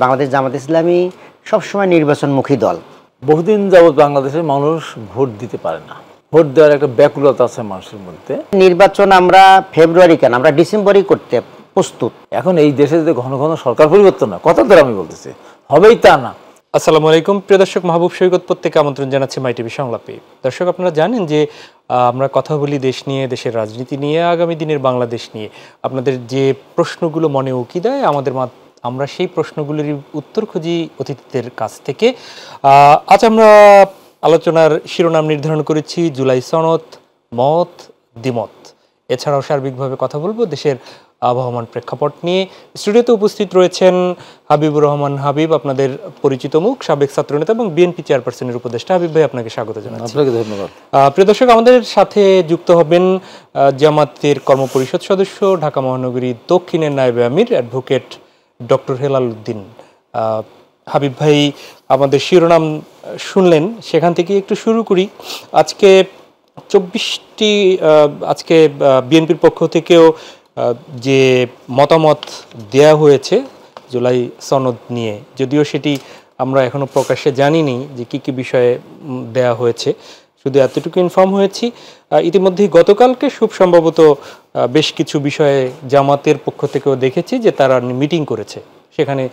বাংলাদেশ জামাত ইসলামী সবসময় নির্বাচনমুখী দল। বহুদিন যাবৎ বাংলাদেশের মানুষ ভোট দিতে পারে না, ভোট দেওয়ার একটা ব্যাকুলতা আছে মানুষের মধ্যে। নির্বাচন আমরা ফেব্রুয়ারি কেন, আমরা ডিসেম্বরেই করতে প্রস্তুত। এখন এই দেশে যদি ঘন ঘন সরকার পরিবর্তন না, কথা দ্বারা আমি বলতেছি হবেই তা না। আসসালামু আলাইকুম প্রিয় দর্শক, মাহবুব সৈকত প্রত্যেককে আমন্ত্রণ জানাচ্ছি মাই টিভি সংলাপে। দর্শক, আপনারা জানেন যে আমরা কথা বলি দেশ নিয়ে, দেশের রাজনীতি নিয়ে, আগামী দিনের বাংলাদেশ নিয়ে। আপনাদের যে প্রশ্নগুলো মনে উকি দেয় আমরা সেই প্রশ্নগুলির উত্তর খুঁজি অতিথিদের কাছ থেকে। আজ আমরা আলোচনার শিরোনাম নির্ধারণ করেছি জুলাই সনদ, মত দ্বিমত। এছাড়াও সার্বিকভাবে কথা বলবো দেশের আবহমান প্রেক্ষাপট নিয়ে। স্টুডিওতে উপস্থিত রয়েছেন হাবিবুর রহমান হাবিব, আপনাদের পরিচিত মুখ, সাবেক ছাত্রনেতা এবং বিএনপি চেয়ারপারসনের উপদেষ্টা। হাবিব ভাই, আপনাকে স্বাগত জানাচ্ছি। আপনাকে ধন্যবাদ। প্রিয় দর্শক, আমাদের সাথে যুক্ত হবেন জামাতের কর্মপরিষদ সদস্য, ঢাকা মহানগরী দক্ষিণের নায়েবে আমির অ্যাডভোকেট ডক্টর হেলাল উদ্দিন। হাবিব ভাই, আমাদের শিরোনাম শুনলেন, সেখান থেকে একটু শুরু করি। আজকে 24টি আজকে বিএনপির পক্ষ থেকেও যে মতামত দেয়া হয়েছে জুলাই সনদ নিয়ে, যদিও সেটি আমরা এখনো প্রকাশ্যে জানিনি যে কি কি বিষয়ে দেয়া হয়েছে, শুধু এতটুকু ইনফর্ম হয়েছি। ইতিমধ্যেই গতকালকে খুব সম্ভবত বেশ কিছু বিষয়ে জামাতের পক্ষ থেকেও দেখেছি যে তারা মিটিং করেছে, সেখানে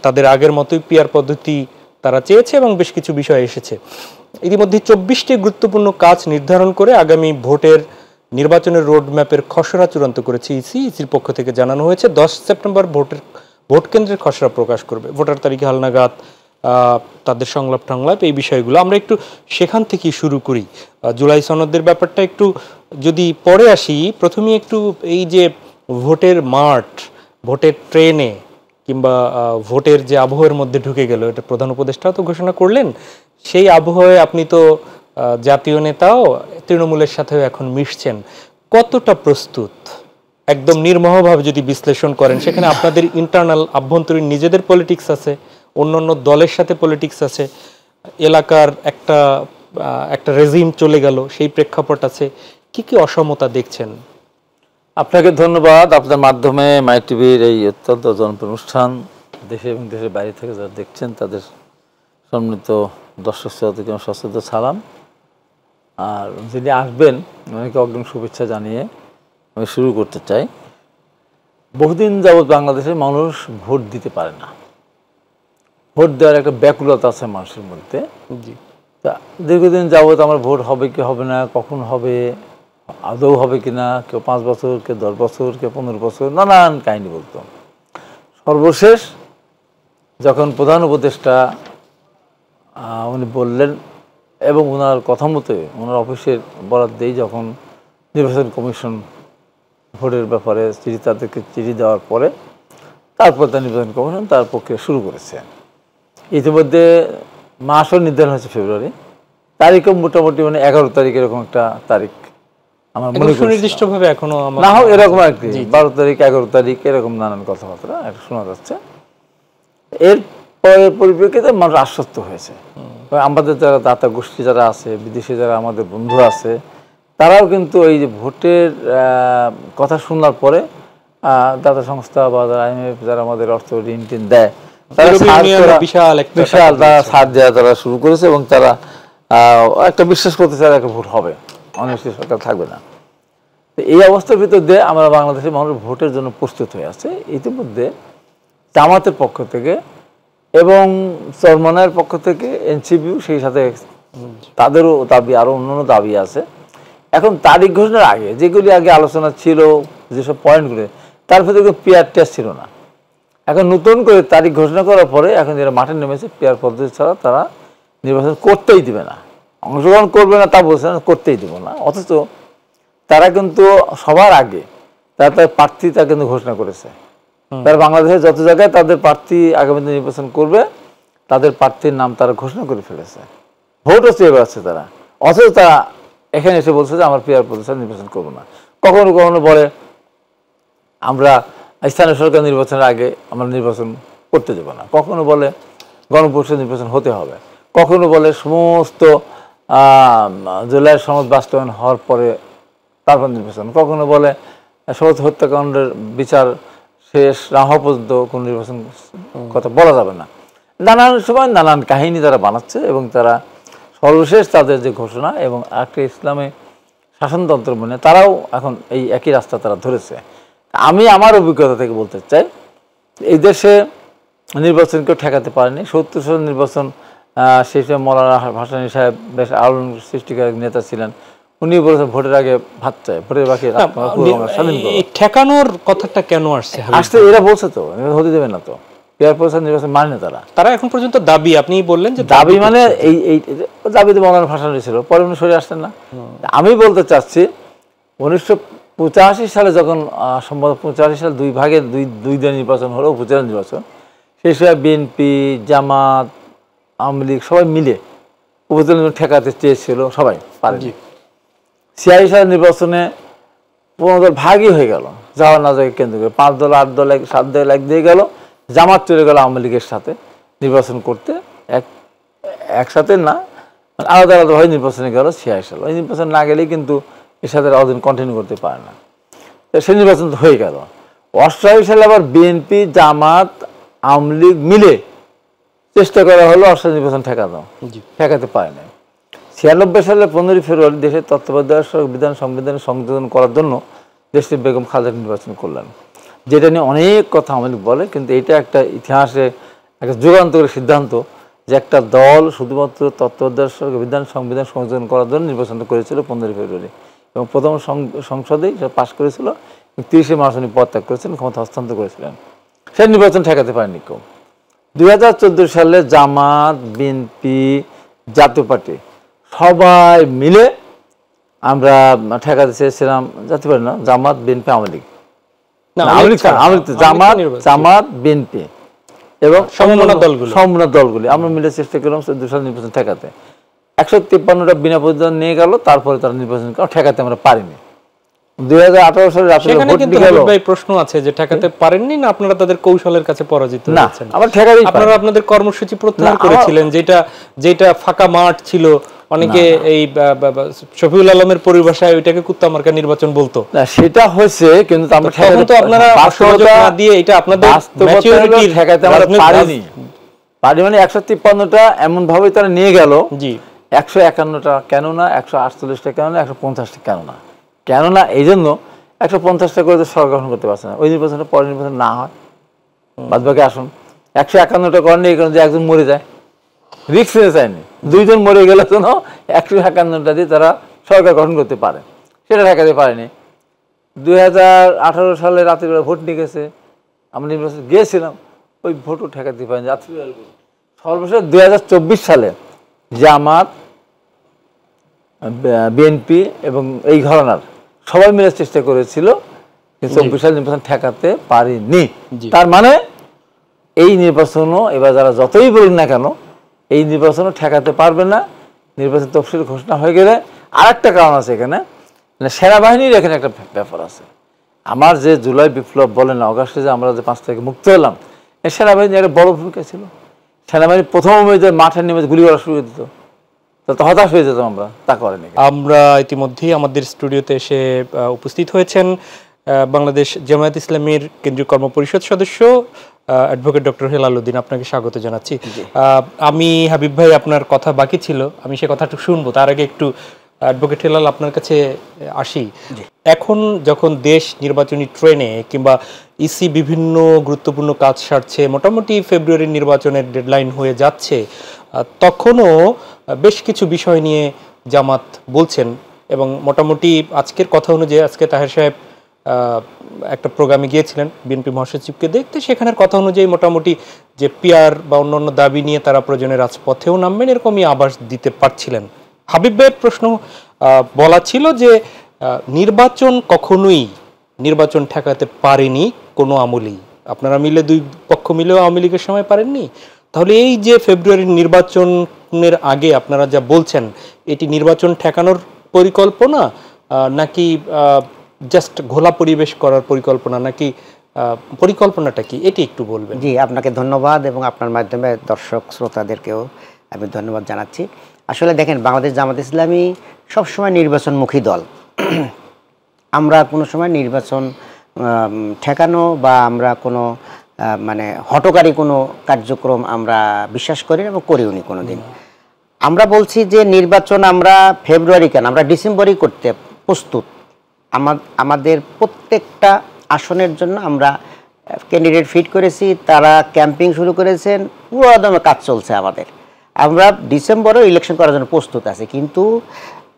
তাদের আগের মতোই পিআর পদ্ধতি তারা চেয়েছে এবং বেশ কিছু বিষয় এসেছে। ইতিমধ্যে 24টি গুরুত্বপূর্ণ কাজ নির্ধারণ করে আগামী ভোটের নির্বাচনের রোডম্যাপের খসড়া চূড়ান্ত করেছে ইসির পক্ষ থেকে জানানো হয়েছে। 10 সেপ্টেম্বর ভোট কেন্দ্রের খসড়া প্রকাশ করবে, ভোটার তালিকা হালনাগাদ, তাদের সংলাপ টাংলাপ, এই বিষয়গুলো আমরা একটু সেখান থেকেই শুরু করি। জুলাই সনদের ব্যাপারটা একটু যদি পরে আসি, প্রথমেই একটু এই যে ভোটের মাঠ, ভোটের ট্রেনে কিংবা ভোটের যে আবহের মধ্যে ঢুকে গেল, এটা প্রধান উপদেষ্টাও তো ঘোষণা করলেন, সেই আবহে আপনি তো জাতীয় নেতাও, তৃণমূলের সাথেও এখন মিশছেন, কতটা প্রস্তুত? একদম নির্মোহভাবে যদি বিশ্লেষণ করেন, সেখানে আপনাদের ইন্টারনাল আভ্যন্তরীণ নিজেদের পলিটিক্স আছে, অন্যান্য দলের সাথে পলিটিক্স আছে, এলাকার একটা রেজিম চলে গেল, সেই প্রেক্ষাপট আছে, কি কি অসমতা দেখছেন? আপনাকে ধন্যবাদ। আপনার মাধ্যমে মাই টিভির এই অত্যন্ত জনপ্রিয় অনুষ্ঠান দেশে এবং দেশের বাইরে থেকে যারা দেখছেন তাদের সম্মিলিত দর্শক শ্রোতাকে সশ্রদ্ধ সালাম। আর যিনি আসবেন অনেকে অগ্রিম শুভেচ্ছা জানিয়ে আমি শুরু করতে চাই। বহুদিন যাবৎ বাংলাদেশের মানুষ ভোট দিতে পারে না, ভোট দেওয়ার একটা ব্যাকুলতা আছে মানুষের মধ্যে। জি, তা দীর্ঘদিন যাবৎ আমার ভোট হবে কি হবে না, কখন হবে, আদৌ হবে কি না, কেউ 5 বছর, কেউ 10 বছর, কেউ 15 বছর, নানান কাহিনী বলতো। সর্বশেষ যখন প্রধান উপদেষ্টা উনি বললেন এবং ওনার কথা মতো ওনার অফিসের বরাদ্দেই যখন নির্বাচন কমিশন ভোটের ব্যাপারে তাদেরকে চিঠি দেওয়ার পরে তারপর তার নির্বাচন কমিশন তার প্রক্রিয়া শুরু করেছে। ইতিমধ্যে মাসও নির্ধারণ হয়েছে ফেব্রুয়ারি, তারিখও মোটামুটি 11 তারিখ এরকম একটা তারিখ আমার মনে হয়, সুনির্দিষ্টভাবে এখনো না হোক এরকম আর কি, 12 তারিখ 11 তারিখ এরকম নানান কথাবার্তা একটা শোনা যাচ্ছে। এর পরের পরিপ্রেক্ষিতে মানুষ আশ্বস্ত হয়েছে। আমাদের যারা দাতা গোষ্ঠী যারা আছে, বিদেশে যারা আমাদের বন্ধু আছে, তারাও কিন্তু এই যে ভোটের কথা শোনার পরে দাতা সংস্থা বা IMF যারা আমাদের অর্থ ঋণ টিন দেয়, তারা ছাড় দেওয়া তারা শুরু করেছে এবং তারা একটা বিশ্বাস করতে চায় একটা ভোট হবে, অনিশ্চিত সরকার থাকবে না। এই অবস্থার ভিতর দিয়ে আমরা বাংলাদেশের মানুষ ভোটের জন্য প্রস্তুত হয়ে আছে। ইতিমধ্যে জামাতের পক্ষ থেকে এবং চরমনায়ের পক্ষ থেকে এনসিপিও সেই সাথে তাদেরও দাবি, আরও অন্যান্য দাবি আছে। এখন তারিখ ঘোষণার আগে যেগুলি আগে আলোচনা ছিল, যেসব পয়েন্টগুলো, তার ভিতরে কোনো পিআর টেস্ট ছিল না। এখন নতুন করে তারিখ ঘোষণা করার পরে এখন যারা মাঠে নেমেছে পিআর পদ্ধতি ছাড়া তারা নির্বাচন করতেই দিবে না, অংশগ্রহণ করবে না তা বলছে না, করতেই দেবো না। অথচ তারা কিন্তু সবার আগে তারা তার প্রার্থী তা কিন্তু ঘোষণা করেছে। তারা বাংলাদেশের যত জায়গায় তাদের প্রার্থী আগামী দিনে নির্বাচন করবে তাদের প্রার্থীর নাম তারা ঘোষণা করে ফেলেছে, ভোটও চেয়ে বেড়াচ্ছে তারা। অথচ তারা এখানে এসে বলছে যে আমার পিআর পদ্ধতি নির্বাচন করবো না। কখনো কখনো বলে আমরা স্থানীয় সরকার নির্বাচনের আগে আমরা নির্বাচন করতে দেবো না, কখনো বলে গণপরিষদ নির্বাচন হতে হবে, কখনো বলে সমস্ত জুলাই সনদ বাস্তবায়ন হওয়ার পরে তারপর নির্বাচন, কখনো বলে সমস্ত হত্যাকাণ্ডের বিচার শেষ না হওয়া পর্যন্ত কোনো নির্বাচন কথা বলা যাবে না। নানান সময় নানান কাহিনী তারা বানাচ্ছে এবং তারা সর্বশেষ তাদের যে ঘোষণা এবং একটা ইসলামে শাসনতন্ত্র মনে তারাও এখন এই একই রাস্তা তারা ধরেছে। আমি আমার অভিজ্ঞতা থেকে বলতে চাই, এই দেশে নির্বাচন কেউ ঠেকাতে পারেনি। 70 সালের নির্বাচন সেই সময় মৌলানা ভাসানী সাহেব বেশ আলোড়ন সৃষ্টিকারী নেতা ছিলেন। উনি বলেছেন ভোটের আগে ভাত চাই, ভোটের বাকি স্বাধীন করো। ঠেকানোর কথাটা কেন আসছে? এরা বলছে তো হতে দেবে না, তো পেয়ার পরিষদ নির্বাচন মানে তারা এখন পর্যন্ত দাবি, আপনি বললেন যে দাবি মানে এই দাবিতে মৌলানা ভাসানী ছিল, পরে উনি সরে আসছেন না। আমি বলতে চাচ্ছি 1985 সালে যখন সম্ভবত 85 সালে দুই ভাগে দুই দিন নির্বাচন হলো, উপজেলা নির্বাচন, সেই সময় বিএনপি, জামাত, আওয়ামী লীগ সবাই মিলে উপজেলা নির্বাচন ঠেকাতে চেয়েছিল, সবাই পারেনি। 86 সালের নির্বাচনে 15 দল ভাগই হয়ে গেল, যাওয়া না যাওয়া কেন্দ্র করে 5 দল 8 দল 7 দল এক দিয়ে গেল, জামাত চলে গেল আওয়ামী লীগের সাথে নির্বাচন করতে, একসাথে না আলাদা আলাদা হয়ে নির্বাচনে গেল 86 সাল। ওই নির্বাচন না গেলেই কিন্তু এর সাথে অদিন কন্টিনিউ করতে পারে না, সেই নির্বাচন তো হয়ে গেল। 88 সালে আবার বিএনপি, জামাত, আওয়ামী লীগ মিলে চেষ্টা করা হলো অস্থায়ী নির্বাচন ঠেকাতে পারে না। 96 সালে 15 ফেব্রুয়ারি দেশের তত্ত্বাবধায়ক বিধান সংবিধানে সংযোজন করার জন্য দেশটির বেগম খালেদা নির্বাচন করলেন, যেটা নিয়ে অনেক কথা আওয়ামী লীগ বলে, কিন্তু এটা একটা ইতিহাসে একটা যুগান্তরের সিদ্ধান্ত যে একটা দল শুধুমাত্র তত্ত্বাবধায়ক বিধান সংবিধান সংযোজন করার জন্য নির্বাচনটা করেছিল 15 ফেব্রুয়ারি এবং প্রথম সংসদেই সেটা পাশ করেছিল। 30 মার্চ উনি পদত্যাগ করেছিলেন, ক্ষমতা হস্তান্তর করেছিলেন, সেই নির্বাচন ঠেকাতে পারেনি কেউ। 2014 সালে জামাত, বিএনপি, জাতীয় পার্টি সবাই মিলে আমরা ঠেকাতে চেয়েছিলাম, জাতীয় পার্টি না, জামাত, বিএনপি, আওয়ামী লীগ, জামাত, বিএনপি এবং সমমনা দলগুলি আমরা মিলে চেষ্টা করলাম 14 সাল নির্বাচন ঠেকাতে। 153টা বিনা প্রতিদ্বন্দ্বী নিয়ে গেল, তারপরে তারা নির্বাচন ঠেকাতে আমরা পারিনি। 2018 সালে প্রশ্ন আছে যে ঠেকাতে পারেননি না, আপনারা তাদের কৌশলের কাছে পরাজিত হয়েছেন? আপনারা আপনাদের কর্মসূচি প্রত্যাহার করেছিলেন, যেটা ফাঁকা মাঠ ছিল, অনেকে এই শফিউল আলমের পরিভাষায় ওইটাকে কুত্তা মার্কা নির্বাচন বলতো, সেটা হয়েছে, কিন্তু তখন তো আপনারা সহযোগ না দিয়ে এটা আপনাদের ম্যাচুরিটি ঠেকাতে আমরা পারিনি। মানে 153টা এমন ভাবে তারা নিয়ে গেল, জি 151টা কেন না, 148টা কেন না, 150টা কেন না, এই জন্য 150টা করে তো সরকার গঠন করতে পারছে না। ওই নির্বাচনে পরের নির্বাচন না হয়, বাদ বাকি আসুন 151টা করেনি, এই কারণে যে একজন মরে যায়, রিস্ক নিতে চায়নি, 2 জন মরে গেলে যেন 151টা দিয়ে তারা সরকার গঠন করতে পারে, সেটা ঠেকাতে পারেনি। 2018 সালে রাতের বেলা ভোট নিয়ে গেছে, আমরা নির্বাচন গিয়েছিলাম, ওই ভোটও ঠেকাতে পারেনি। সর্বশেষ 2024 সালে জামাত, বিএনপি এবং এই ঘরানার সবাই মিলে চেষ্টা করেছিল, কিন্তু 24 সালে নির্বাচন ঠেকাতে পারিনি। তার মানে এই নির্বাচনও এবার যারা যতই বলুন না কেন, এই নির্বাচনও ঠেকাতে পারবে না। নির্বাচন তফসিল ঘোষণা হয়ে গেলে আরেকটা কারণ আছে এখানে, মানে সেনাবাহিনীর এখানে একটা ব্যাপার আছে। আমার যে জুলাই বিপ্লব বলেন না, অগাস্টে যে আমরা যে 5 তারিখে মুক্ত হলাম, এই সেনাবাহিনীর একটা বড় ভূমিকা ছিল। সেনাবাহিনী প্রথম মাঠে নেমে গুলি করা শুরু দিত, তো হতাশ হয়ে যেতাম আমরা, তা করেনি। আমরা ইতিমধ্যেই আমাদের স্টুডিওতে এসে উপস্থিত হয়েছেন বাংলাদেশ জামায়াত ইসলামীর কেন্দ্রীয় কর্মপরিষদ সদস্য অ্যাডভোকেট ডক্টর হেলাল উদ্দিন, আপনাকে স্বাগত জানাচ্ছি। আমি হাবিব ভাই, আপনার কথা বাকি ছিল, আমি সে কথাটা শুনবো, তার আগে একটু অ্যাডভোকেট হেলাল আপনার কাছে আসি। এখন যখন দেশ নির্বাচনী ট্রেনে কিংবা ইসি বিভিন্ন গুরুত্বপূর্ণ কাজ সারছে, মোটামুটি ফেব্রুয়ারির নির্বাচনের ডেডলাইন হয়ে যাচ্ছে, তখনও বেশ কিছু বিষয় নিয়ে জামাত বলছেন এবং মোটামুটি আজকের কথা অনুযায়ী, আজকে তাহের সাহেব একটা প্রোগ্রামে গিয়েছিলেন বিএনপি মহাসচিবকে দেখতে, সেখানের কথা অনুযায়ী মোটামুটি যে পিআর বা অন্যান্য দাবি নিয়ে তারা প্রয়োজনে রাজপথেও নামবেন এরকমই আভাস দিতে পারছিলেন। হাবিব ভাইয়ের প্রশ্ন বলা ছিল যে নির্বাচন কখনোই নির্বাচন ঠেকাতে পারেনি কোনো আমলেই, আপনারা মিলে 2 পক্ষ মিলেও আওয়ামী লীগের সময় পারেননি, তাহলে এই যে ফেব্রুয়ারির নির্বাচনের আগে আপনারা যা বলছেন, এটি নির্বাচন ঠেকানোর পরিকল্পনা নাকি জাস্ট ঘোলা পরিবেশ করার পরিকল্পনা, নাকি পরিকল্পনাটা কি, এটি একটু বলবেন। জি, আপনাকে ধন্যবাদ এবং আপনার মাধ্যমে দর্শক শ্রোতাদেরকেও আমি ধন্যবাদ জানাচ্ছি। আসলে দেখেন, বাংলাদেশ জামাত ইসলামী সবসময় নির্বাচনমুখী দল, আমরা কোনো সময় নির্বাচন ঠেকানো বা আমরা কোনো মানে হঠকারী কোনো কার্যক্রম আমরা বিশ্বাস করি না এবং করিও নি কোনো দিন। আমরা বলছি যে নির্বাচন আমরা ফেব্রুয়ারি কেন, আমরা ডিসেম্বরেই করতে প্রস্তুত। আমাদের প্রত্যেকটা আসনের জন্য আমরা ক্যান্ডিডেট ফিট করেছি, তারা ক্যাম্পিং শুরু করেছেন, পুরো একদমে কাজ চলছে আমাদের। আমরা ডিসেম্বরেও ইলেকশন করার জন্য প্রস্তুত আছি। কিন্তু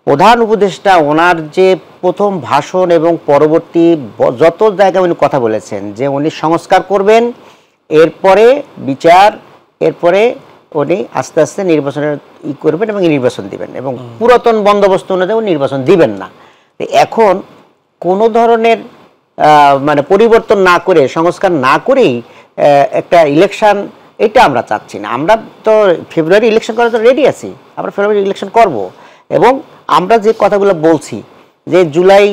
প্রধান উপদেষ্টা ওনার যে প্রথম ভাষণ এবং পরবর্তী যত জায়গায় উনি কথা বলেছেন যে উনি সংস্কার করবেন, এরপরে বিচার, এরপরে উনি আস্তে আস্তে নির্বাচনের করবেন এবং নির্বাচন দিবেন এবং পুরাতন বন্দোবস্ত অনুযায়ী নির্বাচন দিবেন না। এখন কোনো ধরনের মানে পরিবর্তন না করে, সংস্কার না করেই একটা ইলেকশন, এটা আমরা চাচ্ছি না। আমরা তো ফেব্রুয়ারি ইলেকশন করার জন্য রেডি আছি, আমরা ফেব্রুয়ারি ইলেকশন করব। এবং আমরা যে কথাগুলো বলছি যে জুলাই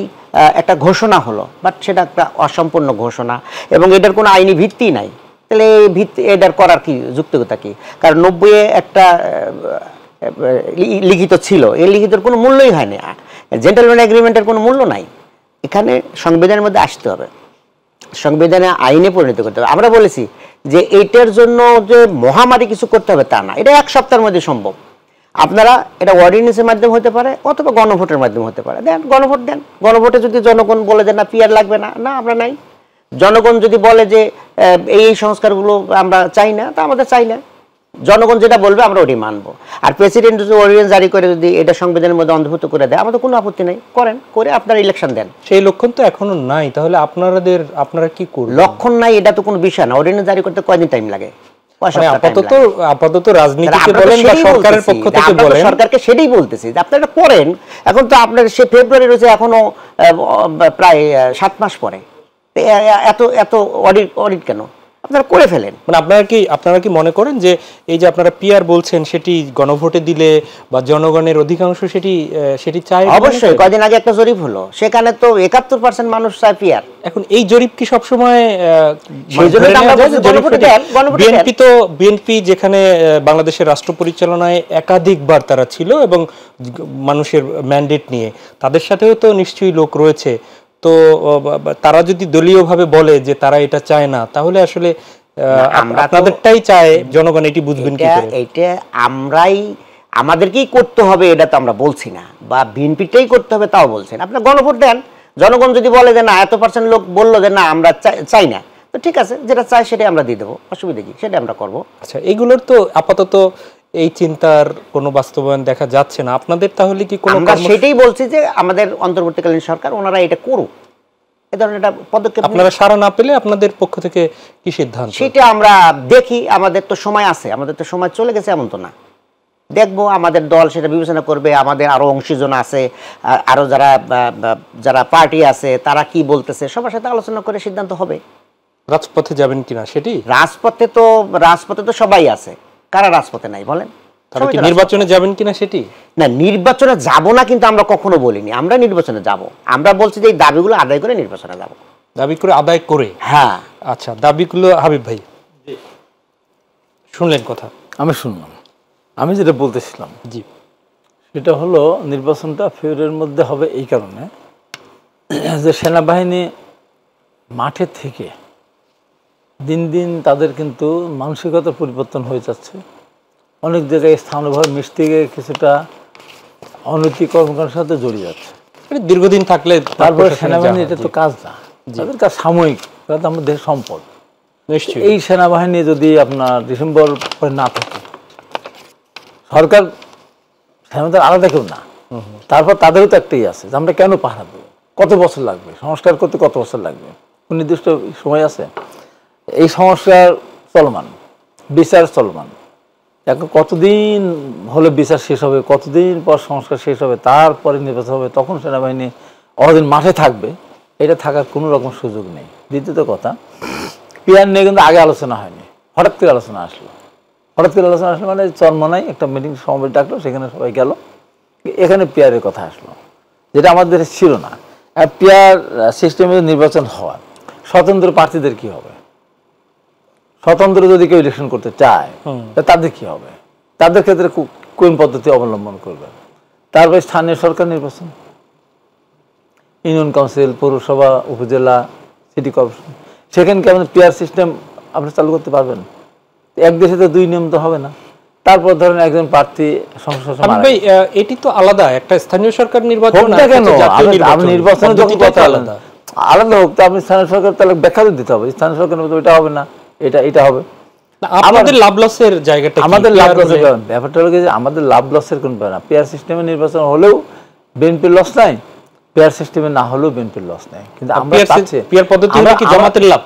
একটা ঘোষণা হলো, বাট সেটা একটা অসম্পূর্ণ ঘোষণা এবং এটার কোনো আইনি ভিত্তি নাই। তাহলে এই ভিত্তি এটার করার কি যুক্তিকতা কি? কারণ 90-এ একটা লিখিত ছিল, এই লিখিতর কোনো মূল্যই হয়নি, জেন্টলম্যান এগ্রিমেন্টের কোনো মূল্য নাই। এখানে সংবিধানের মধ্যে আসতে হবে, সংবিধানে আইনে পরিণত করতে হবে। আমরা বলেছি যে এটার জন্য যে মহামারী কিছু করতে হবে তা না, এটা 1 সপ্তাহের মধ্যে সম্ভব। আপনারা এটা অর্ডিন্যান্সের মাধ্যমে হতে পারে অথবা গণভোটের মাধ্যমে হতে পারে, দেন গণভোট দেন। গণভোটে যদি জনগণ বলে যে না পিআর লাগবে না, না আমরা নাই। জনগণ যদি বলে যে এই সংস্কারগুলো আমরা চাই না, তা আমাদের চাই না। জনগণ যেটা বলবে আমরা ওটাই মানবো। আর প্রেসিডেন্ট যদি অর্ডিন্যান্স জারি করে যদি এটা সংবিধানের মধ্যে অন্তর্ভুক্ত করে দেয়, আমাদের কোনো আপত্তি নেই, করেন, করে আপনারা ইলেকশন দেন। সেই লক্ষণ তো এখনো নাই, তাহলে আপনারা কি করবেন? লক্ষণ নাই এটা তো কোনো বিষয় না। অর্ডিন্যান্স জারি করতে কয়দিন টাইম লাগে? আপাতত রাজনীতিকে বলেন বা সরকারের পক্ষ থেকে বলেন, সরকারকে সেটাই বলতেছি যে আপনারা এটা করেন। এখন তো আপনার সে ফেব্রুয়ারি রয়েছে, এখনো প্রায় 7 মাস পরে, এত এত অডিট কেন? আপনারা করে ফেলেন। মানে আপনারা কি মনে করেন যে এই যে আপনারা পিআর বলছেন সেটি গণভোটে দিলে বা জনগণের অধিকাংশ সেটি চায়? অবশ্যই। কয়দিন আগে একটা জরিপ হলো, সেখানে তো 71% মানুষ চায় পিআর। এখন এই জরিপ কি সবসময় বিএনপি যেখানে বাংলাদেশের রাষ্ট্র পরিচালনায় একাধিকবার তারা ছিল এবং মানুষের ম্যান্ডেট নিয়ে, তাদের সাথেও তো নিশ্চয়ই লোক রয়েছে, তো তারা যদি দলীয়ভাবে বলে যে তারা এটা চায় না, তাহলে আসলে আপনাদেরটাই চায় জনগণ, এটি বুঝবেন কি করে? এটা আমাদেরকেই করতে হবে এটা তো আমরা বলছি না, বা বিএনপিটাই করতে হবে তাও বলছেন। আপনারা গণভোট দেন, জনগণ যদি বলে যে না এত % লোক বললো যে না আমরা চাই না, তো ঠিক আছে, যেটা চাই সেটাই আমরা দিয়ে দেবো, অসুবিধা কি, সেটা আমরা করবো। আচ্ছা, এগুলোর তো আপাতত এই চিন্তার কোনো বাস্তবায়ন দেখা যাচ্ছে না। আপনাদের তাহলে কি কোনো? আমরা সেটাই বলছি যে আমাদের অন্তর্বর্তীকালীন সরকার ওনারা এটা করুক, এ ধরনের একটা পদক্ষেপ। আপনারা সাড়া না পেলে আপনাদের পক্ষ থেকে কি সিদ্ধান্ত, সেটা আমরা দেখি। আমাদের তো সময় আছে, আমাদের তো সময় চলে গেছে এমন তো না। দেখবো আমাদের দল সেটা বিবেচনা করবে, আমাদের আরো অংশীজন আছে, আরো যারা পার্টি আছে তারা কি বলতেছে, সবার সাথে আলোচনা করে সিদ্ধান্ত হবে। রাজপথে যাবেন কিনা সেটি? রাজপথে তো সবাই আছে, কারা রাজপথে নাই বলেন? নির্বাচনে যাবেন কিনা সেটি না, নির্বাচনে যাব না কিন্তু আমরা কখনো বলিনি আমরা নির্বাচনে যাব। আমরা বলছি যে এই দাবিগুলো আদায় করে নির্বাচনে যাব। দাবি করে আদায় করে? হ্যাঁ। আচ্ছা, দাবিগুলো হাবিব ভাই শুনলেন কথা? আমি শুনলাম। আমি যেটা বলতেছিলাম জি, সেটা হলো নির্বাচনটা ফেব্রুয়ারির মধ্যে হবে এই কারণে যে সেনাবাহিনী মাঠে থেকে দিন দিন তাদের কিন্তু মানসিকতার পরিবর্তন হয়ে যাচ্ছে। অনেক জায়গায় স্থানীয়ভাবে মিশতে গিয়ে কিছুটা অনৈতিক কর্মকাণ্ডের সাথে জড়িয়ে যাচ্ছে। দীর্ঘদিন থাকলে তারপরে সেনাবাহিনী এটা তো কাজ না, তাদের কাজ সাময়িক, তারা তো আমাদের দেশের সম্পদ। নিশ্চয়ই এই সেনাবাহিনী যদি আপনার ডিসেম্বর পরে না থাকে, সরকার সেনাবাহিনীর আলাদা কেউ না, তারপর তাদেরও তো একটাই আছে যে আমরা কেন পাহারা দেবো, কত বছর লাগবে সংস্কার করতে, কত বছর লাগবে, কোন নির্দিষ্ট সময় আছে? এই সংস্কার চলমান, বিচার চলমান, এখন কতদিন হলে বিচার শেষ হবে, কতদিন পর সংস্কার শেষ হবে, তারপরে নির্বাচন হবে, তখন সেনাবাহিনী অনেকদিন মাঠে থাকবে, এটা থাকার কোনো রকম সুযোগ নেই। দ্বিতীয়ত কথা, পিআর নিয়ে কিন্তু আগে আলোচনা হয়নি, হঠাৎ করে আলোচনা আসলো। হঠাৎ করে আলোচনা আসলো মানে চরমনায় একটা মিটিং সমাবেশ ডাকলো, সেখানে সবাই গেল, এখানে পিআরের কথা আসলো, যেটা আমাদের দেশে ছিল না। আর পিআর সিস্টেমে নির্বাচন হওয়ার স্বতন্ত্র প্রার্থীদের কি হবে? স্বতন্ত্র যদি কেউ ইলেকশন করতে চায় তাদের কি হবে? তাদের ক্ষেত্রে কোন পদ্ধতি অবলম্বন করবে? তারপরে স্থানীয় সরকার নির্বাচন, ইউনিয়ন কাউন্সিল, পৌরসভা, উপজেলা, সিটি কর্পোরেশন, সেখানে কি আপনি পিআর সিস্টেম আপনি চালু করতে পারবেন? এক দেশে তো দুই নিয়ম তো হবে না। তারপর ধরেন একজন প্রার্থী সংসদ ভাই এটি তো আলাদা, একটা স্থানীয় সরকার নির্বাচন কেন আপনি নির্বাচনের যখন কথা আলাদা আলাদা হোক, তো আপনি স্থানীয় সরকার তাহলে ব্যাখ্যা দিতে হবে, স্থানীয় সরকার ওইটা হবে না, এটা হবে। আমাদের লাভ লসের জায়গাটা আমাদের লাভ লসের ব্যাপারটা হলো যে আমাদের লাভ লসের কোন ব্যাপার না। পিআর সিস্টেমে নির্বাচন হলেও বিএনপির লস নাই, পিআর সিস্টেমে না হলেও বিএনপির লস নাই। কিন্তু আমরা চাচ্ছি পিআর পদ্ধতি হলো কি জামাতের লাভ?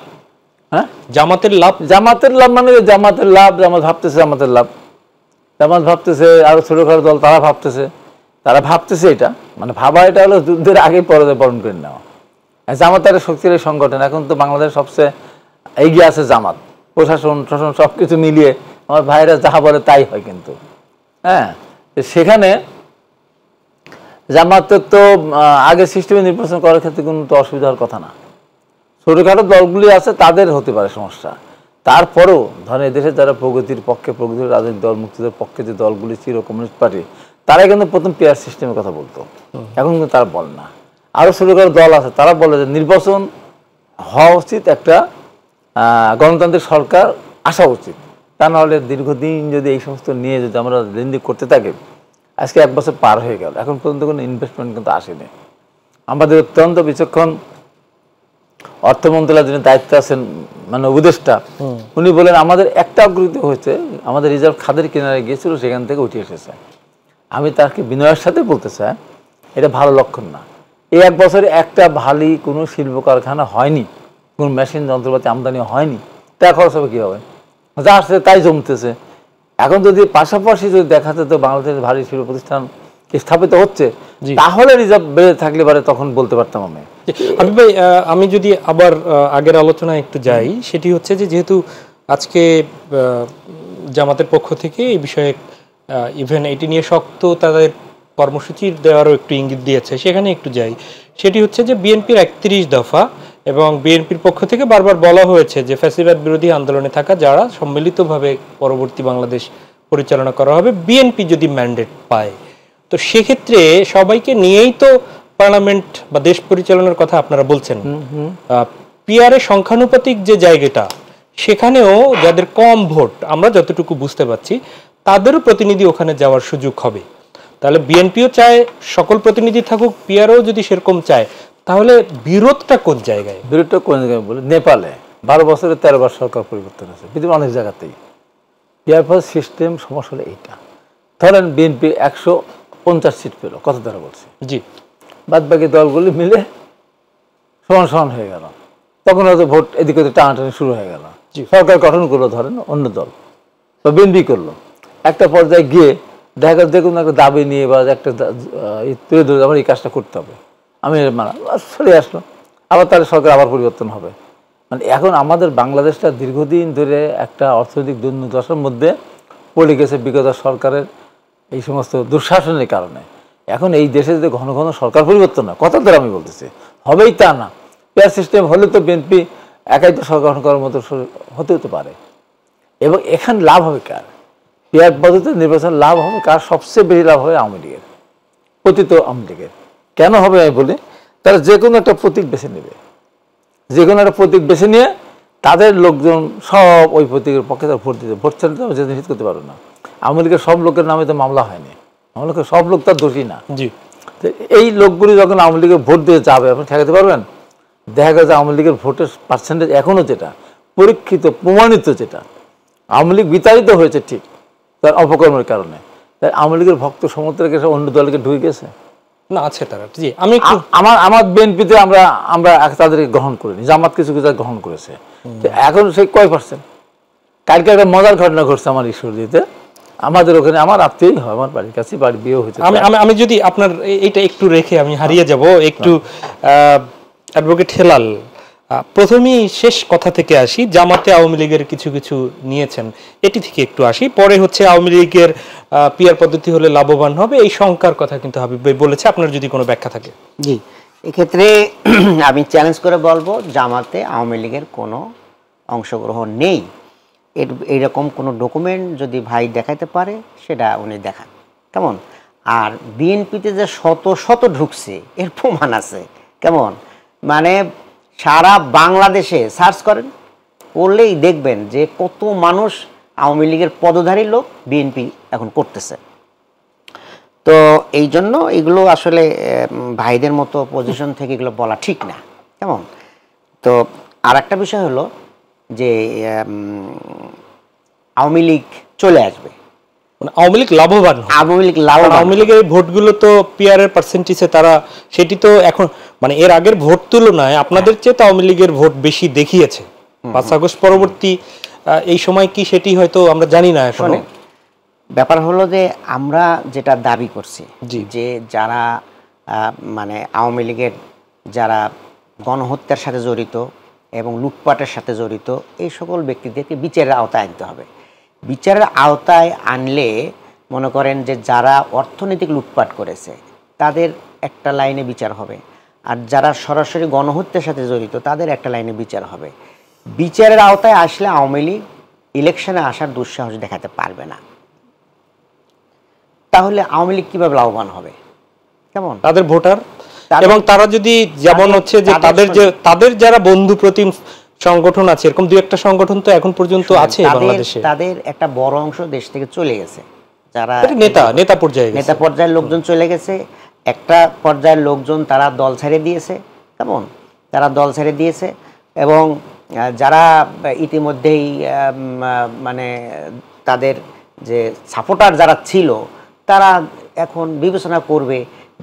হ্যাঁ, জামাতের লাভ মানে জামাত ভাবতেছে জামাতের লাভ, জামাত ভাবতেছে, আরো ছোটখাটো দল তারা ভাবতেছে এটা, মানে ভাবা এটা হলো যুদ্ধের আগে পরাজয় বরণ করে নেওয়া। জামাত একটা শক্তিশালী সংগঠন, এখন তো বাংলাদেশ সবচেয়ে এগিয়ে আছে জামাত, প্রশাসন সবকিছু মিলিয়ে আমার ভাইরা যাহা বলে তাই হয়। কিন্তু হ্যাঁ, সেখানে জামাতের তো আগে সিস্টেমে নির্বাচন করার ক্ষেত্রে কোনো তো অসুবিধা হওয়ার কথা না। ছোটখাটো দলগুলি আছে তাদের হতে পারে সমস্যা, তারপরেও ধরেন এদেশে যারা প্রগতির পক্ষে, প্রগতির রাজনৈতিক দল, মুক্তিদের পক্ষে যে দলগুলি ছিল, কমিউনিস্ট পার্টি, তারা কিন্তু প্রথম পিআর সিস্টেমের কথা বলতো, এখন কিন্তু তারা বলে না। আরও ছোটখাটো দল আছে তারা বলে যে নির্বাচন হওয়া উচিত, একটা গণতান্ত্রিক সরকার আসা উচিত, তা নাহলে দীর্ঘদিন যদি এই সমস্ত নিয়ে যদি আমরা লেনদেন করতে থাকি, আজকে 1 বছর পার হয়ে গেল, এখন পর্যন্ত কোনো ইনভেস্টমেন্ট কিন্তু আসেনি। আমাদের অত্যন্ত বিচক্ষণ অর্থ মন্ত্রণালয়ের যিনি দায়িত্বে আছেন, মানে উপদেষ্টা, উনি বলেন আমাদের একটা অগ্রগতি হয়েছে, আমাদের রিজার্ভ খাদের কিনারে গিয়েছিল, সেখান থেকে উঠে এসেছে। আমি তাকে বিনয়ের সাথে বলতে চাই, এটা ভালো লক্ষণ না। এই 1 বছরে একটা ভালো কোনো শিল্প কারখানা হয়নি, কোনো মেশিন যন্ত্রপাতি আমদানি হয়নি, তা খরচ হবে কীভাবে? যা আসছে তাই জমতেছে। এখন যদি পাশাপাশি যদি দেখা যেত বাংলাদেশের ভারী শিল্প প্রতিষ্ঠান স্থাপিত হচ্ছে, তাহলে রিজার্ভ বেড়ে থাকলে পারে তখন বলতে পারতাম আমি। ভাই আমি যদি আবার আগের আলোচনায় একটু যাই, সেটি হচ্ছে যে যেহেতু আজকে জামাতের পক্ষ থেকে এই বিষয়ে ইভেন এটি নিয়ে শক্ত তাদের কর্মসূচি দেওয়ারও একটু ইঙ্গিত দিয়েছে, সেখানে একটু যাই। সেটি হচ্ছে যে বিএনপির 31 দফা এবং বিএনপির পক্ষ থেকে বারবার বলা হয়েছে যে ফ্যাসিবাদ বিরোধী আন্দোলনে থাকা যারা সম্মিলিতভাবে পরবর্তী বাংলাদেশ পরিচালনা করা হবে বিএনপি যদি ম্যান্ডেট পায়, তো সেক্ষেত্রে সবাইকে নিয়েই তো পার্লামেন্ট বা দেশ পরিচালনার কথা আপনারা বলছেন। পিআরের সংখ্যানুপাতিক যে জায়গাটা, সেখানেও যাদের কম ভোট আমরা যতটুকু বুঝতে পারছি, তাদেরও প্রতিনিধি ওখানে যাওয়ার সুযোগ হবে। তাহলে বিএনপিও চায় সকল প্রতিনিধি থাকুক, পিআরও যদি সেরকম চায়, তাহলে বিরোধটা কোন জায়গায়? বিরোধটা কোন জায়গায় বলে, নেপালে 12 বছরে 13 বার সরকার পরিবর্তন হয়েছে, পৃথিবীর অনেক জায়গাতেই। পিআর সিস্টেম সমস্যা হলো এইটা। ধরেন বিএনপি 150 সিট পেল, কত দ্বারা বলছে, জি, বাদ বাকি দলগুলি মিলে সমান হয়ে গেল, তখন হয়তো ভোট এদিকে টানাটানি শুরু হয়ে গেল। সরকার গঠন করলো ধরেন অন্য দল বা বিএনপি করলো, একটা পর্যায়ে গিয়ে দেখা গেল যে কোনো একটা দাবি নিয়ে বা একটা তুলে ধরে আমার এই কাজটা করতে হবে, আমি সরে আসলো, আবার তাহলে সরকার আবার পরিবর্তন হবে। মানে এখন আমাদের বাংলাদেশটা দীর্ঘদিন ধরে একটা অর্থনৈতিক দুর্দশার মধ্যে পড়ে গেছে বিগত সরকারের এই সমস্ত দুঃশাসনের কারণে। এখন এই দেশে যদি ঘন ঘন সরকার পরিবর্তন হয়, কথা ধরে আমি বলতেছি, হবেই তা না। পিআর সিস্টেম হলে তো বিএনপি একাই তো সরকার গঠন করার মতো হতে পারে, এবং এখানে লাভ হবে কার? পিআর পদ্ধতিতে নির্বাচন লাভ হবে কার? সবচেয়ে বেশি লাভ হবে আওয়ামী লীগের, পতিত আওয়ামী লীগের। কেন হবে আমি বলি, তারা যে কোনো একটা প্রতীক বেছে নেবে, যে কোনো একটা প্রতীক বেছে নিয়ে তাদের লোকজন সব ওই প্রতীকের পক্ষে তারা ভোট দিতে, ভোট ছাড়তে যে নিষেধ করতে পারবে না। আওয়ামী লীগের সব লোকের নামে তো মামলা হয়নি, আওয়ামী লীগের সব লোক তার দোষী না। জি, এই লোকগুলি যখন আওয়ামী লীগের ভোট দিয়ে যাবে, আপনি ঠেকাতে পারবেন? দেখা গেছে আওয়ামী লীগের ভোটের পার্সেন্টেজ এখনও যেটা পরীক্ষিত প্রমাণিত, যেটা আওয়ামী লীগ বিতাড়িত হয়েছে ঠিক তার অপকর্মের কারণে, তাই আওয়ামী লীগের ভক্ত সমর্থক এসে অন্য দলকে ঢুকে গেছে না, আছে তারা। জি, আমি আমার বিএনপিতে আমরা তাদেরকে গ্রহণ করিনি, জামাত কিছু কিছু গ্রহণ করেছে। এখন সেই কয় %? কালকে একটা মজার ঘটনা ঘটছে আমার ঈশ্বরদীতে, আমাদের ওখানে আমার আত্মীয় হয়, আমার বাড়ির কাছে, বাড়ি বিয়ে হয়েছে। আমি যদি আপনার এইটা একটু রেখে আমি হারিয়ে যাব একটু, অ্যাডভোকেট হেলাল, প্রথমেই শেষ কথা থেকে আসি, জামাতে আওয়ামী লীগের কিছু কিছু নিয়েছেন, এটি থেকে একটু আসি, পরে হচ্ছে আওয়ামী লীগের পিআর পদ্ধতি হলে লাভবান হবে এই শঙ্কার কথা কিন্তু হাবিব ভাই বলেছে, আপনার যদি কোনো ব্যাখ্যা থাকে। জি, এক্ষেত্রে আমি চ্যালেঞ্জ করে বলবো জামাতে আওয়ামী লীগের কোনো অংশগ্রহণ নেই। এইরকম কোনো ডকুমেন্ট যদি ভাই দেখাতে পারে সেটা উনি দেখান, কেমন? আর বিএনপিতে যে শত শত ঢুকছে এর প্রমাণ আছে, কেমন? মানে সারা বাংলাদেশে সার্চ করেন, করলেই দেখবেন যে কত মানুষ আওয়ামী লীগের পদধারী লোক বিএনপি এখন করতেছে। তো এই জন্য এগুলো আসলে ভাইদের মতো পজিশন থেকে এগুলো বলা ঠিক না, কেমন। তো আর একটা বিষয় হলো যে আওয়ামী লীগ চলে আসবে, মানে আওয়ামী লীগ লাভবান হবে। আওয়ামী লীগ লাভবান। আওয়ামী লীগের এই ভোটগুলো তো পিআরের পার্সেন্টেজে তারা সেটি তো এখন মানে এর আগের ভোট তুলনায় আপনাদের চেয়ে তো আওয়ামী লীগের ভোট বেশি দেখিয়েছে 5 আগস্ট পরবর্তী এই সময় কি সেটি হয়তো আমরা জানি না এখন। ব্যাপার হলো যে আমরা যেটা দাবি করছি যে যারা মানে আওয়ামী লীগের যারা গণহত্যার সাথে জড়িত এবং লুটপাটের সাথে জড়িত এই সকল ব্যক্তিদেরকে বিচারের আওতায় আনতে হবে। বিচারের আওতায় আনলে মনে করেন যে যারা অর্থনৈতিক লুটপাট করেছে তাদের একটা লাইনে বিচার হবে, আর যারা সরাসরি গণহত্যার সাথে জড়িত তাদের একটা লাইনে বিচার হবে। বিচারের আওতায় আসলে আওয়ামী লীগ ইলেকশনে আসার দুঃসাহস দেখাতে পারবে না। তাহলে আওয়ামী লীগ কীভাবে লাভবান হবে, কেমন তাদের ভোটার, এবং তারা যদি যেমন হচ্ছে যে তাদের যারা বন্ধু প্রতিম সংগঠন আছে এরকম দুই একটা সংগঠন তো এখন পর্যন্ত আছে বাংলাদেশে, তাদের একটা বড় অংশ দেশ থেকে চলে গেছে, যারা নেতা পর্যায়ের লোকজন চলে গেছে। একটা পর্যায়ের লোকজন তারা দল ছেড়ে দিয়েছে, কেমন, তারা দল ছেড়ে দিয়েছে। এবং যারা ইতিমধ্যেই মানে তাদের যে সাপোর্টার যারা ছিল তারা এখন বিবেচনা করবে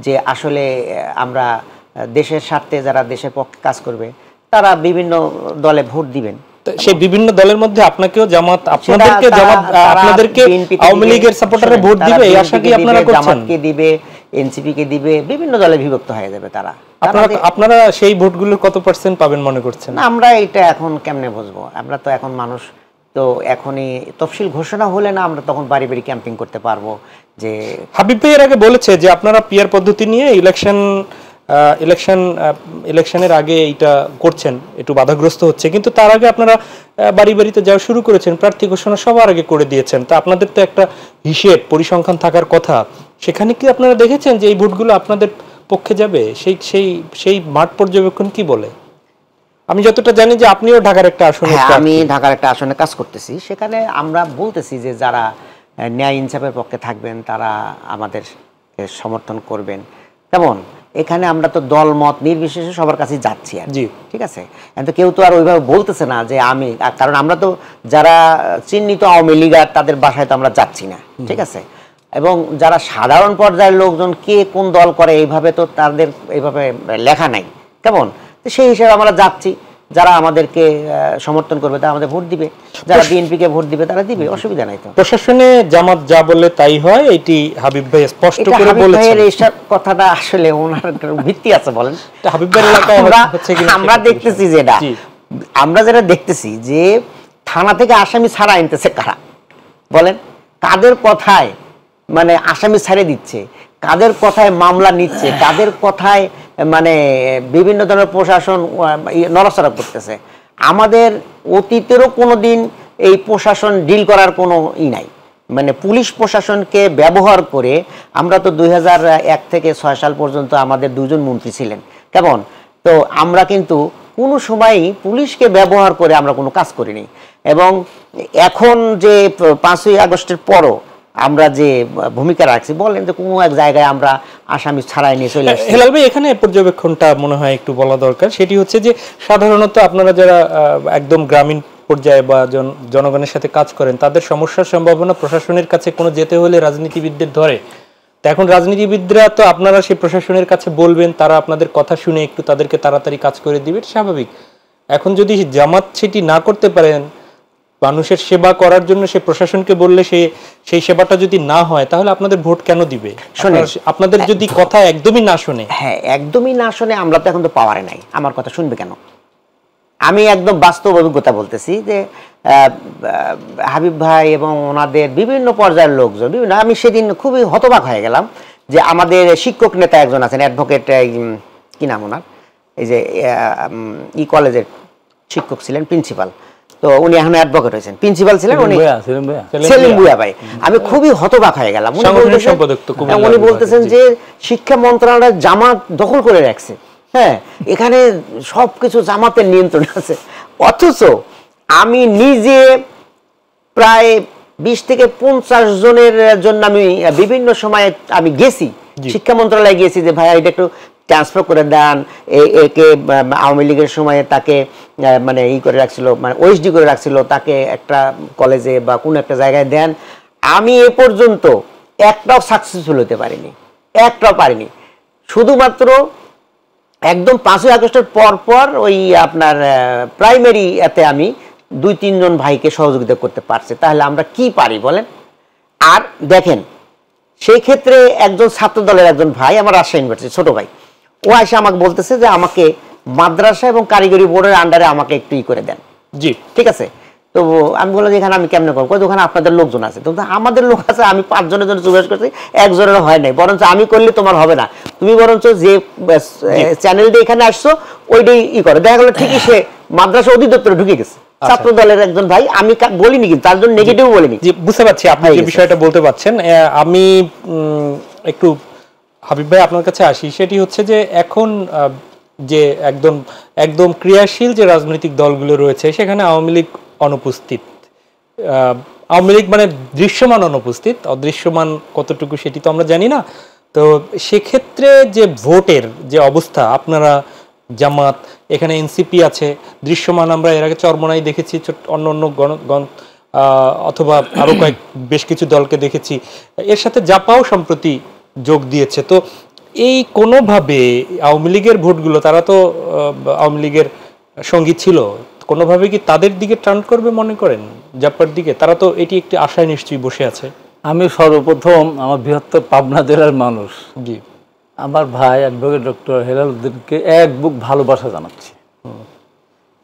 যে আসলে আমরা দেশের স্বার্থে যারা দেশের পক্ষে কাজ করবে তারা বিভিন্ন দলে ভোট দিবেন। সেই বিভিন্ন দলের মধ্যে আপনাকেও জামাত আপনাদেরকে আওয়ামী লীগের সাপোর্টারে ভোট দিবে এই আশা কি আপনারা করছেন? জামাতকে দিবে, এনসিপি কে দিবে, বিভিন্ন দলে বিভক্ত হয়ে যাবে তারা। আপনারা সেই ভোটগুলোর কত পার্সেন্ট পাবেন মনে করছেন? আমরা এটা এখন কেমনে বুঝবো? আমরা তো এখন মানুষ তো এখনই তফসিল ঘোষণা হলে না আমরা তখন বাড়ি বাড়ি ক্যাম্পিং করতে পারবো। যে হাবিব ভাই এর আগে বলেছে যে আপনারা পিআর পদ্ধতি নিয়ে ইলেকশনের আগে এটা করছেন, একটু বাধাগ্রস্ত হচ্ছে, কিন্তু তার আগে আপনারা বাড়ি বাড়িতে যাওয়া শুরু করেছেন, প্রার্থী ঘোষণা সবার আগে করে দিয়েছেন। তা আপনাদের তো একটা হিসেব পরিসংখ্যান থাকার কথা, সেখানে কি আপনারা দেখেছেন যে এই ভোটগুলো আপনাদের পক্ষে যাবে? সেই মাঠ পর্যবেক্ষণ কি বলে? আমি যতটা জানি যে আপনিও ঢাকার একটা আসনে, আমি ঢাকার একটা আসনে কাজ করতেছি, সেখানে আমরা বলতেছি যে যারা ন্যায় ইনসাফের পক্ষে থাকবেন তারা আমাদের সমর্থন করবেন। তেমন এখানে আমরা তো দল মত নির্বিশেষে সবার কাছে যাচ্ছি আর ঠিক আছে। কিন্তু কেউ তো আর ওইভাবে বলতেছে না যে আমি, কারণ আমরা তো যারা চিহ্নিত আওয়ামী লীগার তাদের বাসায় তো আমরা যাচ্ছি না, ঠিক আছে। এবং যারা সাধারণ পর্যায়ের লোকজন কে কোন দল করে এইভাবে তো তাদের এইভাবে লেখা নাই, কেমন। তো সেই হিসেবে আমরা যাচ্ছি, যারা আমাদেরকে সমর্থন করবে তারা আমাদের ভোট দিবে, যারা বিএনপিকে ভোট দিবে তারা দিবে, অসুবিধা নাই তো। প্রশাসনে জামাত যা বলে তাই হয়, এটি হাবিব ভাই স্পষ্ট করে বলেছেন। এইসব কথাটা আসলে ওনার ভিত্তি আছে বলেন? হাবিব ভাই এলাকায় হচ্ছে কি আমরা দেখতেছি যেটা আমরা যেটা দেখতেছি যে থানা থেকে আসামি ছাড়া আনতেছে কারা বলেন? কাদের কথায় মানে আসামি ছেড়ে দিচ্ছে, কাদের কথায় মামলা নিচ্ছে, কাদের কথায় মানে বিভিন্ন ধরনের প্রশাসন নড়াচড়া করতেছে। আমাদের অতীতেরও কোনো দিন এই প্রশাসন ডিল করার কোনো নাই, মানে পুলিশ প্রশাসনকে ব্যবহার করে আমরা তো 2001 থেকে 6 সাল পর্যন্ত আমাদের 2 জন মন্ত্রী ছিলেন, কেমন। তো আমরা কিন্তু কোনো সময়ই পুলিশকে ব্যবহার করে আমরা কোনো কাজ করিনি। এবং এখন যে 5ই আগস্টের পরও আমরা যে ভূমিকা রাখছি, বলেন যে কোনো এক জায়গায় আমরা আসামি ছাড়াই নিয়ে চলে আসছি। হেলাল ভাই এখানে পর্যবেক্ষণটা মনে হয় একটু বলা দরকার, সেটি হচ্ছে যে সাধারণত আপনারা যারা একদম গ্রামীণ পর্যায়ে বা জনগণের সাথে কাজ করেন তাদের সমস্যার সম্ভাবনা প্রশাসনের কাছে কোনো যেতে হলে রাজনীতিবিদদের ধরে। তো এখন রাজনীতিবিদরা তো আপনারা সেই প্রশাসনের কাছে বলবেন, তারা আপনাদের কথা শুনে একটু তাদেরকে তাড়াতাড়ি কাজ করে দিবে, স্বাভাবিক। এখন যদি জামাত সেটি না করতে পারেন, মানুষের সেবা করার জন্য সে প্রশাসনকে বললে সেই সেবাটা যদি না হয় তাহলে আপনাদের ভোট কেন দিবে? আপনাদের যদি কথা একদমই না শোনে, হ্যাঁ একদমই না শোনে, আমরা তো এখন তো পাওয়ারে নাই, আমার কথা শুনবে কেন? আমি একদম বাস্তব অভিজ্ঞতা বলতেছি যে হাবিব ভাই এবং ওনাদের বিভিন্ন পর্যায়ের লোকজন বিভিন্ন, আমি সেদিন খুবই হতবাক হয়ে গেলাম যে আমাদের শিক্ষক নেতা একজন আছেন, অ্যাডভোকেট কি নাম ওনার, এই যে কলেজের শিক্ষক ছিলেন, প্রিন্সিপাল, তো উনি এখন অ্যাডভোকেট হয়েছেন, প্রিন্সিপাল ছিলেন উনি, সেলিম ভুঁইয়া ভাই। আমি খুবই হতবাক হয়ে গেলাম। উনি বলতেছেন যে শিক্ষা মন্ত্রণালয় জামাত দখল করে রাখছে। হ্যাঁ, এখানে সবকিছু জামাতের নিয়ন্ত্রণ আছে। অথচ আমি নিজে প্রায় 20 থেকে 50 জনের জন্য আমি বিভিন্ন সময়ে আমি গেছি, শিক্ষা মন্ত্রণালয়ে গেছি যে ভাই এটা একটু ট্রান্সফার করে দেন, একে আওয়ামী লীগের সময়ে তাকে মানে ই করে রাখছিল, মানে ওএসডি করে রাখছিল, তাকে একটা কলেজে বা কোনো একটা জায়গায় দেন। আমি এ পর্যন্ত একটাও সাকসেসফুল হতে পারিনি, একটাও পারিনি। শুধুমাত্র একদম 5ই আগস্টের পর ওই আপনার প্রাইমারি এতে আমি 2-3 জন ভাইকে সহযোগিতা করতে পারছি। তাহলে আমরা কি পারি বলেন? আর দেখেন, সেই ক্ষেত্রে একজন ছাত্র দলের একজন ভাই, আমার রাজশাহী ইউনিভার্সিটি ছোট ভাই, ও এসে আমাকে বলতেছে যে আমাকে মাদ্রাসা এবং কারিগরি বোর্ডের আন্ডারে আমাকে একটু ই করে দেন। জি, ঠিক আছে। তো আমি বললাম যে এখানে আমি কেমনে করবো? ওখানে আপনাদের লোকজন আছে। তো আমাদের লোক আছে, আমি 5 জনের জন্য জিজ্ঞেস করছি, একজনের হয় নাই। বরঞ্চ আমি করলে তোমার হবে না, তুমি বরঞ্চ যে চ্যানেল দিয়ে এখানে আসছো ওইটাই ই করে। দেখা গেলো ঠিকই সে মাদ্রাসা অধিদপ্তরে ঢুকে গেছে, ছাত্র দলের একজন ভাই। আমি বলিনি, কিন্তু তার জন্য নেগেটিভ বলিনি। জি, বুঝতে পারছি আপনি যে বিষয়টা বলতে পারছেন। আমি একটু হাবিব ভাই আপনার কাছে আসি। সেটি হচ্ছে যে এখন যে একদম ক্রিয়াশীল যে রাজনৈতিক দলগুলো রয়েছে সেখানে আওয়ামী লীগ অনুপস্থিত। আওয়ামী লীগ মানে দৃশ্যমান অনুপস্থিত, অদৃশ্যমান কতটুকু সেটি তো আমরা জানি না। তো সেক্ষেত্রে যে ভোটের যে অবস্থা, আপনারা জামাত, এখানে এনসিপি আছে, দৃশ্যমান আমরা এর আগে চরমোনাই দেখেছি, অন্য অথবা আরো বেশ কিছু দলকে দেখেছি, এর সাথে জাপাও সম্প্রতি যোগ দিয়েছে। তো এই কোনোভাবে আওয়ামী লীগের ভোটগুলো, তারা তো আওয়ামী লীগের সঙ্গী ছিল, কোনোভাবে কি তাদের দিকে টার্ন করবে মনে করেন, জাপার দিকে? তারা তো এটি একটি আশায় নিশ্চয়ই বসে আছে। আমি সর্বপ্রথম আমার বৃহত্তর পাবনা জেলার মানুষ, জি, আমার ভাই অ্যাডভোকেট ডক্টর হেলাল উদ্দিনকে এক বুক ভালোবাসা জানাচ্ছি।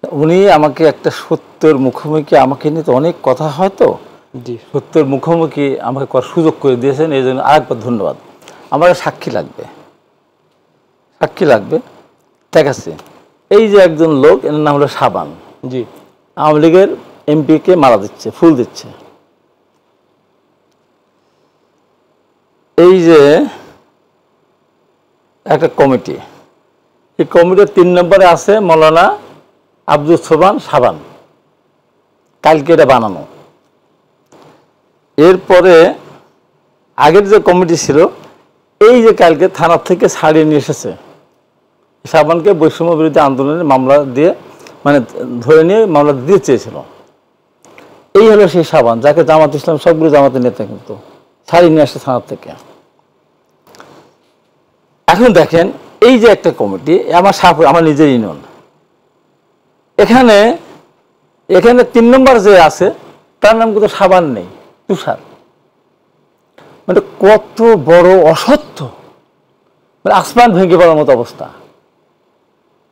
উনি আমাকে একটা সত্যের মুখোমুখি, আমাকে নিয়ে তো অনেক কথা হয়, তো জি, সত্যের মুখোমুখি আমাকে করার সুযোগ করে দিয়েছেন, এই জন্য আরেকবার ধন্যবাদ। আমার সাক্ষী লাগবে, সাক্ষী লাগবে। ঠিক আছে, এই যে একজন লোক, এর নাম হলো সাবান, জি, আওয়ামী লীগের এমপিকে মারা দিচ্ছে, ফুল দিচ্ছে। এই যে একটা কমিটি, এই কমিটির 3 নম্বরে আছে মৌলানা আব্দুল সোবান সাবান, কালকে এটা বানানো। এরপরে আগের যে কমিটি ছিল, এই যে কালকে থানার থেকে ছাড়িয়ে নিয়ে এসেছে সাবানকে, বৈষম্য বিরোধী আন্দোলনের মামলা দিয়ে, মানে ধরে নিয়ে মামলা দিতে চেয়েছিল। এই হলো সেই সাবান, যাকে জামাত ইসলাম সবগুলো জামাতের নেতা কিন্তু ছাড়িয়ে নিয়ে আসছে থানার থেকে। এখন দেখেন, এই যে একটা কমিটি, আমার নিজের ইউনিয়ন, এখানে 3 নম্বর যে আছে তার নাম কিন্তু সাবান নেই, তুষার। মানে কত বড় অসত্য, মানে আসমান ভেঙে পড়ার মতো অবস্থা,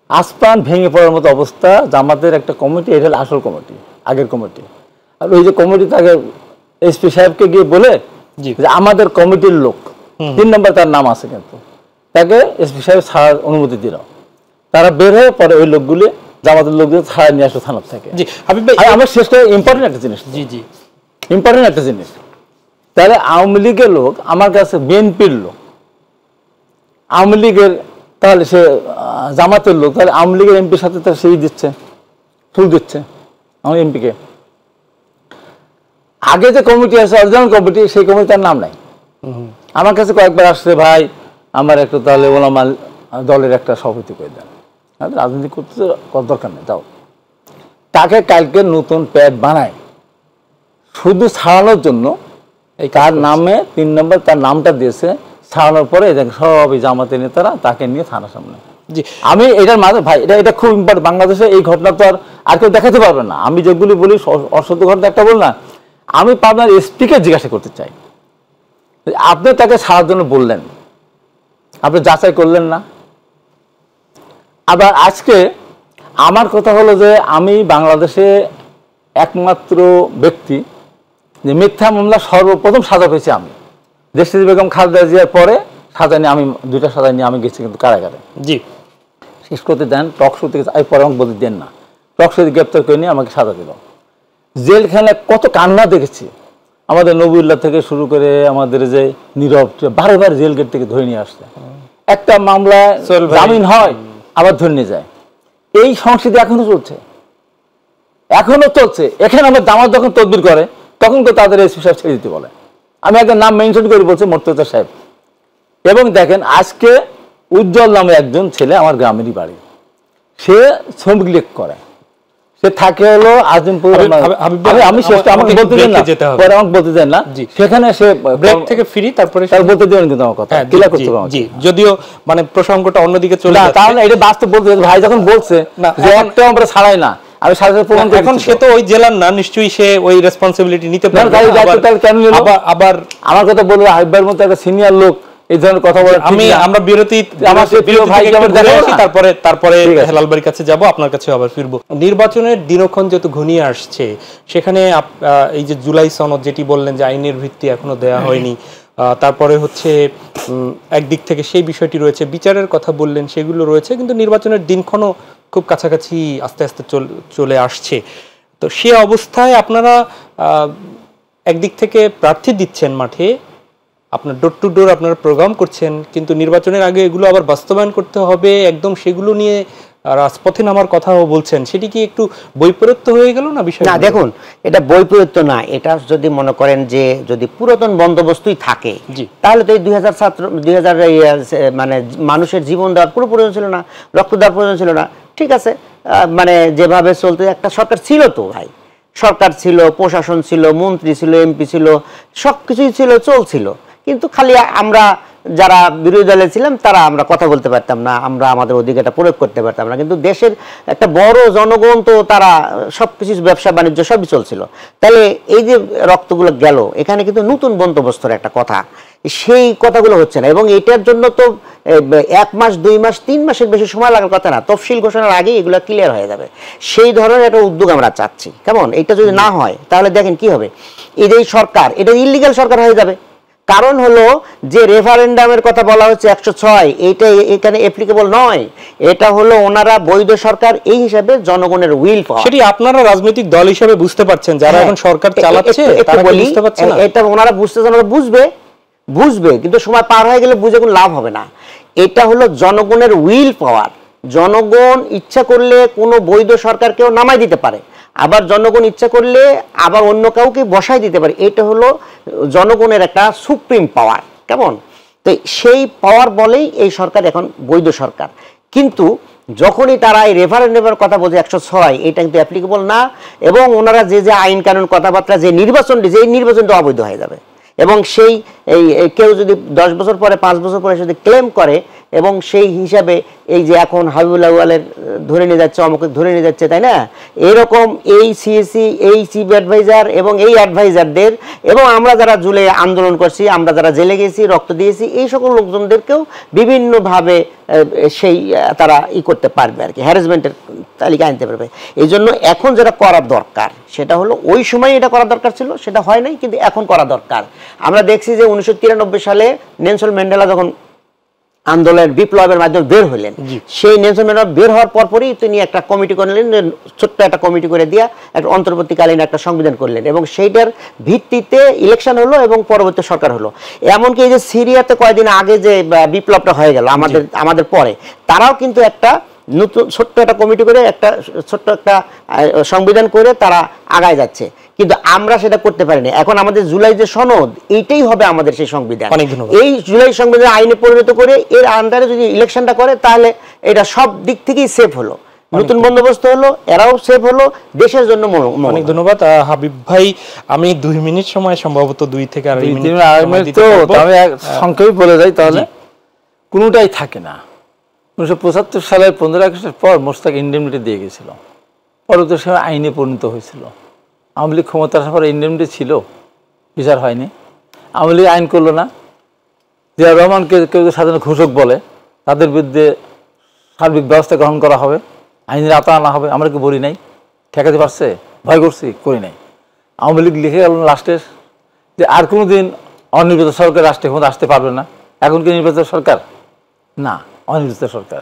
আসমান ভেঙে পড়ার মতো অবস্থা। জামাতের একটা কমিটি, এটা হলো আসল কমিটি, আগের কমিটি। আর ওই যে কমিটি তাকে এসপি সাহেবকে গিয়ে বলে যে আমাদের কমিটির লোক, 3 নম্বর তার নাম আছে, কিন্তু তাকে এসপি সাহেব ছাড়ার অনুমতি দিল। তারা বের হয়ে পরে ওই লোকগুলি, জামাতের লোকগুলো ছাড়া নিয়ে আসলো থানার থেকে। জি, হাবিব ভাই, আমার শেষ করে ইম্পর্টেন্ট একটা জিনিস, জি, জি, ইম্পর্টেন্ট একটা জিনিস। তাহলে আওয়ামী লীগের লোক আমার কাছে বিএনপির লোক, আওয়ামী লীগের, তাহলে সে জামাতের লোক, তাহলে আওয়ামী লীগের এমপির সাথে তার সেই দিচ্ছে, ফুল দিচ্ছে আমার এমপিকে। আগে যে কমিটি আছে, অরিজিনাল কমিটি, সেই কমিটির নাম নাই। আমার কাছে কয়েকবার আসছে, ভাই আমার একটু তাহলে ওলামা দলের একটা সভাপতি করে দেন। রাজনীতি করতে তো দরকার নেই, যাও। তাকে কালকে নতুন প্যাড বানায় শুধু ছাড়ানোর জন্য, এই তার নামে 3 নম্বর তার নামটা দিয়েছে। ছাড়ানোর পরে সব এই জামাতের নেতারা তাকে নিয়ে থানার সামনে। জি, আমি এটার মাঝে, ভাই এটা খুব ইম্পর্টেন্ট। বাংলাদেশে এই ঘটনা তো আর কেউ দেখাতে পারবে না। আমি যেগুলি বলি অসত্য ঘটনা একটা বল না, আমি পাবনার এসপিকে জিজ্ঞাসা করতে চাই, আপনি তাকে ছাড়ার জন্য বললেন, আপনি যাচাই করলেন না। আবার আজকে আমার কথা হলো যে আমি বাংলাদেশে একমাত্র ব্যক্তি যে মিথ্যা মামলা সর্বপ্রথম সাজা পেয়েছি আমি। দেশটি বেগম খালেদা জিয়ার পরে সাজা নিয়ে আমি 2টা সাজা নিয়ে আমি গেছি কিন্তু কারাগারে। জি, শেষ করতে দেন, টক শো থেকে আমি পরে আমাকে বলতে দেন না, টক শো গ্রেপ্তার করে নিয়ে আমাকে সাজা দিল। জেলখানে কত কান্না দেখেছি, আমাদের নবীউল্লাহ থেকে শুরু করে আমাদের যে নীরব, বারে বারে জেল গেট থেকে ধরে নিয়ে আসছে। একটা মামলায় জামিন হয়, আবার ধরে নিয়ে যায়। এই সংস্কৃতি এখনো চলছে। এখানে আমার দামাত যখন তদবির করে তখন তো তাদের এসপি সাহেব ছেড়ে দিতে বলে। আমি একটা নাম মেনশন করে বলছি, মোর্তজা সাহেব। এবং দেখেন, আজকে উজ্জ্বল নামে একজন ছেলে আমার গ্রামেরই বাড়ি, সে শ্রমিক লীগ করে, সে থাকে হলো আজিমপুর। আমি শেষ আমাকে বলতে দেন না, পরে আমাকে বলতে দেন না, সেখানে সে ব্রেক থেকে ফিরি, তারপরে বলতে দেবেন কিন্তু আমার কথা ক্লিয়ার করতে হবে। জি, যদিও মানে প্রসঙ্গটা অন্যদিকে চলে যাচ্ছে, তাহলে এটা বাস্তব বলতে ভাই যখন বলছে যে একটা আমরা ছাড়াই না, আমি সাথে প্রমাণ করি। এখন সে তো ওই জেলার না, নিশ্চয়ই সে ওই রেসপন্সিবিলিটি নিতে পারবে। কেন নিল? আবার আমার কথা বলবো, হাবিবের মতো একটা সিনিয়র লোক এই ধরনের কথা বলে আমরা বিরতি, আমার প্রিয় ভাই তারপরে হেলাল ভাইয়ের কাছে যাব, আপনার কাছে আবার ফিরবো। নির্বাচনের দিনক্ষণ যেহেতু ঘনিয়ে আসছে, সেখানে এই যে জুলাই সনদ যেটি বললেন যে আইনের ভিত্তি এখনো দেয়া হয়নি, তারপরে হচ্ছে একদিক থেকে সেই বিষয়টি রয়েছে, বিচারের কথা বললেন, সেগুলো রয়েছে, কিন্তু নির্বাচনের দিনক্ষণও খুব কাছাকাছি আস্তে আস্তে চলে আসছে। তো সে অবস্থায় আপনারা একদিক থেকে প্রার্থী দিচ্ছেন মাঠে, আপনার ডোর টু ডোর আপনারা প্রোগ্রাম করছেন, কিন্তু নির্বাচনের আগে এগুলো আবার বাস্তবায়ন করতে হবে, একদম সেগুলো নিয়ে রাজপথে নামার কথাও বলছেন। সেটি কি একটু বৈপরীত্য হয়ে গেল না বিষয়? না, দেখুন, এটা বৈপরীত্য না। এটা যদি মনে করেন যে যদি পুরাতন বন্দোবস্তই থাকে, তাহলে তো এই 2000 মানে মানুষের জীবন দেওয়ার পুরো প্রয়োজন ছিল না, রক্ত দেওয়ার প্রয়োজন ছিল না। ঠিক আছে, মানে যেভাবে চলতে একটা সরকার ছিল, তো ভাই সরকার ছিল, প্রশাসন ছিল, মন্ত্রী ছিল, এমপি ছিল, সব কিছুই ছিল, চলছিল। কিন্তু খালি আমরা যারা বিরোধী দলে ছিলাম তারা আমরা কথা বলতে পারতাম না, আমরা আমাদের অধিকারটা প্রয়োগ করতে পারতাম না। কিন্তু দেশের একটা বড় জনগণ তো তারা সবকিছু, ব্যবসা বাণিজ্য সবই চলছিল। তাহলে এই যে রক্তগুলো গেল, এখানে কিন্তু নতুন বন্দোবস্তর একটা কথা, সেই কথাগুলো হচ্ছে না। এবং এটার জন্য তো 1 মাস 2 মাস 3 মাসের বেশি সময় লাগার কথা না, তফসিল ঘোষণার আগে এগুলো ক্লিয়ার হয়ে যাবে। সেই ধরনের একটা উদ্যোগ আমরা চাচ্ছি। কেমন? এটা যদি না হয় তাহলে দেখেন কি হবে, এই যে সরকার, এটা ইলিগাল সরকার হয়ে যাবে। কারণ হলো যে রেফারেন্ডামের কথা বলা হচ্ছে 106, এইটা এখানে অ্যাপ্লিকেবল নয়। এটা হলো ওনারা বৈধ সরকার এই হিসাবে জনগণের উইল পাওয়া। সেটি আপনারা রাজনৈতিক দল হিসেবে বুঝতে পারছেন, যারা এখন সরকার চালাচ্ছে তারা বুঝতে পারছে না। এটা ওনারা বুঝতেছেন, ওনারা বুঝবে, কিন্তু সময় পার হয়ে গেলে বুঝে কোনো লাভ হবে না। এটা হলো জনগণের উইল পাওয়ার। জনগণ ইচ্ছা করলে কোনো বৈধ সরকারকেও নামাই দিতে পারে, আবার জনগণ ইচ্ছা করলে আবার অন্য কাউকে বসাই দিতে পারে। এটা হলো জনগণের একটা সুপ্রিম পাওয়ার। কেমন? তো সেই পাওয়ার বলেই এই সরকার এখন বৈধ সরকার। কিন্তু যখনই তারা এই রেফারেন্ডামের কথা বলছে 106, এটা কিন্তু অ্যাপ্লিকেবল না। এবং ওনারা যে আইন কানুন কথাবার্তা, যে নির্বাচনটা অবৈধ হয়ে যাবে। এবং সেই কেউ যদি 10 বছর পরে 5 বছর পরে যদি ক্লেম করে, এবং সেই হিসাবে এই যে এখন হাবিবুল আউয়ালের ধরে নিয়ে যাচ্ছে, অমুকে ধরে নিয়ে যাচ্ছে, তাই না? এরকম এই সিএসি, এই চিফ অ্যাডভাইজার এবং এই অ্যাডভাইজারদের, এবং আমরা যারা জুলে আন্দোলন করছি, আমরা যারা জেলে গেছি, রক্ত দিয়েছি, এই সকল লোকজনদেরকেও বিভিন্নভাবে সেই তারা করতে পারবে আর কি, হ্যারাসমেন্টের তালিকা আনতে পারবে। এই জন্য এখন যেটা করার দরকার সেটা হলো, ওই সময় এটা করা দরকার ছিল, সেটা হয় নাই, কিন্তু এখন করা দরকার। আমরা দেখছি যে 1993 সালে নেলসন ম্যান্ডেলা যখন আন্দোলনের বিপ্লবের মাধ্যমে বের হলেন, সেই নেলসন ম্যান্ডেলা বের হওয়ার পরপরই তিনি একটা কমিটি করলেন, ছোট্ট একটা কমিটি করে দিয়া একটা অন্তর্বর্তীকালীন একটা সংবিধান করলেন, এবং সেইটার ভিত্তিতে ইলেকশন হলো এবং পরবর্তী সরকার হলো। এমনকি এই যে সিরিয়াতে কয়েকদিন আগে যে বিপ্লবটা হয়ে গেল আমাদের পরে, তারাও কিন্তু একটা নতুন ছোট্ট একটা কমিটি করে ছোট্ট একটা সংবিধান করে তারা আগায় যাচ্ছে। কিন্তু আমরা সেটা করতে পারিনি। এখন আমাদের জুলাই যে সনদ, এইটাই হবে আমাদের সেই সংবিধান। এই জুলাই সংবিধান আইনে পরিণত করে এর আন্ডারে যদি ইলেকশনটা করে, তাহলে এটা সব দিক থেকেই সেফ হলো, নতুন বন্দোবস্ত হলো, এরাও সেফ হলো, দেশের জন্য। অনেক ধন্যবাদ হাবিব ভাই। আমি 2 মিনিট সময়, সম্ভবত 2 থেকে 2.5 মিনিট আমি সংক্ষেপে বলে যাই, তাহলে কোনোটাই থাকে না। 1975 সালের 15 আগস্টের পর মোশতাক ইন্ডেমনিটি দিয়ে গেছিল, পরবর্তী সময় আইনে পরিণত হয়েছিল। আওয়ামী লীগ ক্ষমতার আসার পরে ইন্ডেমনিটি ছিল, বিচার হয়নি। আওয়ামী লীগ আইন করলো না, জিয়া রহমানকে কেউ সাধারণ ঘোষক বলে, তাদের বিরুদ্ধে সার্বিক ব্যবস্থা গ্রহণ করা হবে, আইনের আওতা আনা হবে। আমরা কি বলি নাই? ঠেকাতে পারছে? ভয় করছি? করি নাই। আওয়ামী লীগ লিখে গেল লাস্টে যে আর কোনো দিন অনির্বাচিত সরকার রাষ্ট্রে ক্ষমতা আসতে পারবে না। এখন কি নির্বাচিত সরকার? না, অনির্বাচিত সরকার।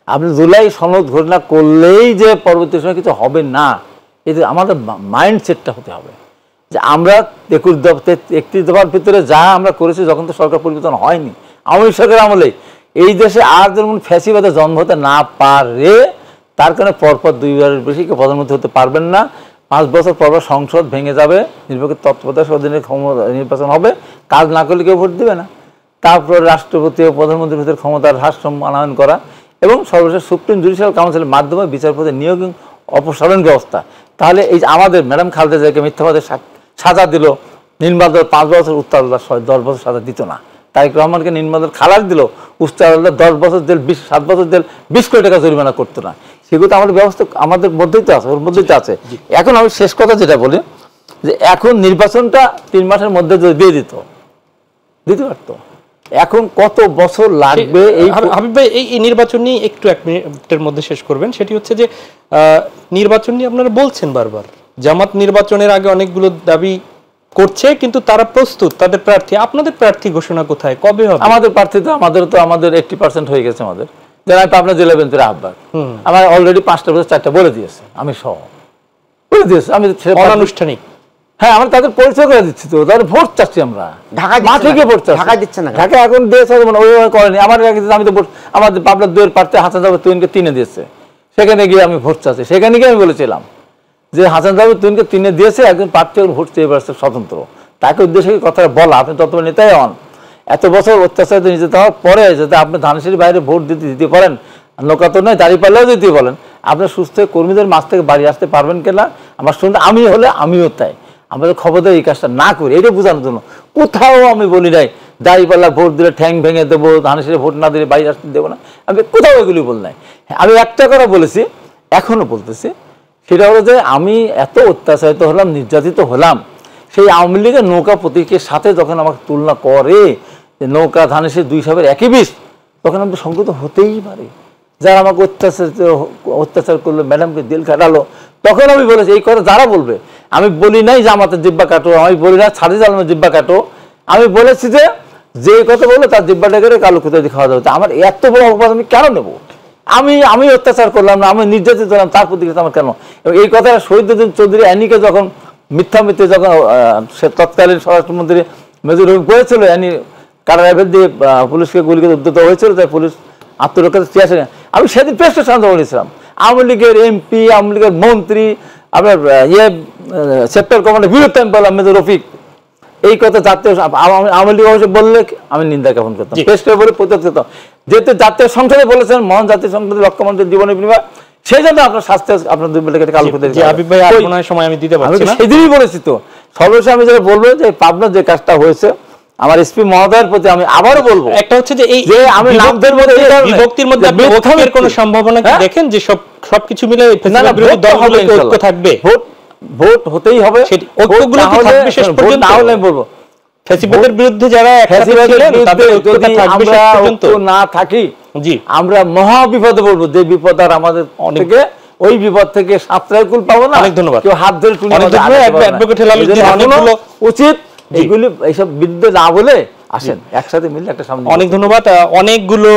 আপনি জুলাই সনদ ঘোষণা করলেই যে পরবর্তী সময় কিছু হবে না, এই যে আমাদের মাইন্ডসেটটা হতে হবে যে আমরা 31 দফার ভিতরে যা আমরা করেছি, যখন তো সরকার পরিবর্তন হয়নি, আওয়ামী সরকার আমলে এই দেশে আর যেমন ফ্যাসিবাদে জন্ম হতে না পারে, তার কারণে পরপর 2 বারের বেশি কেউ প্রধানমন্ত্রী হতে পারবেন না। 5 বছর পর সংসদ ভেঙে যাবে, নির্বাচন তত্ত্বাবধায়ক অধীনে নির্বাচন হবে, কাজ না করলে কেউ ভোট দিবে না। তারপর রাষ্ট্রপতি ও প্রধানমন্ত্রীর ভিতরে ক্ষমতার ভারসাম্য আনয়ন করা এবং সর্বশেষ সুপ্রিম জুডিশিয়াল কাউন্সিলের মাধ্যমে বিচারপতি নিয়োগ অপসারণ ব্যবস্থা। তাহলে এই যে আমাদের ম্যাডাম খালেদা জিয়াকে মিথ্যাবাদে সাজা দিল, নির্বাচন 5 বছর, উত্তর 10 বছর সাজা দিত না। তারেক রহমানকে নির্বাচন খালাস দিল, উচ্চার 10 বছর জেল, 7 বছর জেল, 20 কোটি টাকা জরিমানা করতো না। সেগুলো তো আমাদের ব্যবস্থা আমাদের মধ্যেই তো আছে, ওর মধ্যেই তো আছে। এখন আমি শেষ কথা যেটা বলি, যে এখন নির্বাচনটা 3 মাসের মধ্যে যদি দিয়ে দিতে পারতো, এখন কত বছর লাগবে? এই হাবিব ভাই, এই নির্বাচন নিয়ে একটু 1 মিনিটের মধ্যে শেষ করবেন। সেটি হচ্ছে যে নির্বাচন নিয়ে আপনারা বলছেন বারবার, জামাত নির্বাচনের আগে অনেকগুলো দাবি করছে, কিন্তু তারা প্রস্তুত, তাদের প্রার্থী, আপনাদের প্রার্থী ঘোষণা কোথায়, কবে হবে? আমাদের প্রার্থী তো আমাদের 80% হয়ে গেছে। আমাদের যারা পাবনা জেলা বেঞ্চের আহ্বায়ক, আমার অলরেডি 5টা বছর 4টা বলে দিয়েছে, আমি সহ বলে দিয়েছি। আমি অনানুষ্ঠানিক, হ্যাঁ, আমরা তাদের পরিচয় করে দিচ্ছি, তো তাদের ভোট চাচ্ছি আমরা। মাঠে গিয়ে ভোট চাচ্ছি, ঢাকা দিচ্ছে না, ঢাকা এখন দিয়েছে, মানে ওইভাবে করেনি। আমার আমি তো ভোট, আমাদের পাবনার 2 প্রার্থী হাসান জাহাবুর তুহিনকে 3-এ দিয়েছে, সেখানে গিয়ে আমি ভোট চাচ্ছি। সেখানে গিয়ে আমি বলেছিলাম যে হাসান জাহাবুর তুহিনকে 3-এ দিয়েছে, একজন প্রার্থী ভোট চেয়ে বেড়াচ্ছে স্বতন্ত্র, তাকে উদ্দেশ্যে কথা বলা, আপনি তত নেতাই হন, এত বছর অত্যাচারিত নির্যাতিত হওয়ার পরে যাতে আপনি ধানসিঁড়ির বাইরে ভোট দিতে পারেন, নৌকা তো নয়, দাঁড়িয়ে পাল্লেও দিতে বলেন, আপনি সুস্থ কর্মীদের মাঝ থেকে বাড়ি আসতে পারবেন কিনা আমার শুনতে, আমি হলে আমিও তাই। আমাদের খবরদার এই কাজটা না করি, এটা বোঝানোর জন্য। কোথাও আমি বলি নাই দাঁড়িপাল্লা ভোট দিলে ঠ্যাং ভেঙে দেবো, ধানসিঁড়ি ভোট না দিলে বাড়ি আসতে দেবো না, আমি কোথাও এগুলি বলি নাই। আমি একটা কথা বলেছি, এখনো বলতেছি, সেটা হলো যে আমি এত অত্যাচারিত হলাম, নির্যাতিত হলাম, সেই আওয়ামী লীগের নৌকা প্রতীকের সাথে যখন আমাকে তুলনা করে যে নৌকা ধানসিঁড়ি 2 সাপের একই বিষ, তখন আমি তো সংগত হতেই পারি। যারা আমাকে অত্যাচার করলো, ম্যাডামকে দিল কাটালো, তখন আমি বলেছি এই কথা যারা বলবে, আমি বলি নাই জামাতের জিব্বা কাটো, আমি বলি না সাদিজ আলমের জিব্বা কাটো, আমি বলেছি যে কথা বললো তার জিব্বাটা করে কালো কোথায় দিয়ে খাওয়া যাবে। আমার এত বড় অপবাদ আমি কেন নেবো? আমি অত্যাচার করলাম না, আমি নির্যাতিত হলাম, তার প্রতিক্রিয়া আমার কেন? এবং এই কথাটা শহীদুদ্দিন চৌধুরী অ্যানিকে যখন মিথ্যা যখন সে তৎকালীন স্বরাষ্ট্রমন্ত্রী মেজর রহিম করেছিল, অ্যানি কারাগার দিয়ে পুলিশকে গুলি করে উদ্যত হয়েছিল, তাই পুলিশ আত্মরক্ষাতে চেয়েছে, আমি সেদিন প্রেস শান্ত করেছিলাম। আওয়ামী লীগের এমপি, আওয়ামী লীগের মন্ত্রী, আপনার সেক্টর কমান্ডার বিরুদ্ধে আমি বললাম মেজর রফিক এই কথা জাতীয় আওয়ামী লীগ অবশ্যই বললে আমি নিন্দা জ্ঞাপন করতাম, প্রেস করে বলে প্রতিহত করতাম। যেহেতু জাতীয় সংসদে বলেছেন মহান জাতীয় সংসদের লক্ষ্যমন্ত্রীর জীবনের বিনিময়, সেই জন্য আপনার স্বাস্থ্য আপনার 2 বেলাকে কালো করতে সময় আমি দিতে পারছি না, সেদিনই বলেছি। তো সর্বশেষ আমি যেটা বলবো যে পাবনার যে কাজটা হয়েছে, আমার এসপি মহোদয়ের প্রতি আমি আবারও বলবো, একটা হচ্ছে যে এই আমি নামদের মধ্যে বিভক্তির মধ্যে আপনি ঐক্যের কোনো সম্ভাবনা কি দেখেন, যে সবকিছু মিলে বিরোধী দলগুলো ঐক্য থাকবে? ভোট হতেই হবে, ঐক্যগুলো কি থাকবে শেষ পর্যন্ত? না হলে বলবো ফ্যাসিবাদের বিরুদ্ধে যারা তাদের ঐক্যতা থাকবে শেষ পর্যন্ত না থাকি, জি আমরা মহা বিপদে পড়বো, যে বিপদ আর আমাদের থেকে ওই বিপদ থেকে সাঁতরায় কুল পাবো না। অনেক ধন্যবাদ, কেউ হাত ধরে তুলে অ্যাডভোকেট হেলালুদ্দিন উচিত এইগুলি এইসব বিরুদ্ধে না বলে আসেন একসাথে মিলে একটা সামনে। অনেক ধন্যবাদ। অনেকগুলো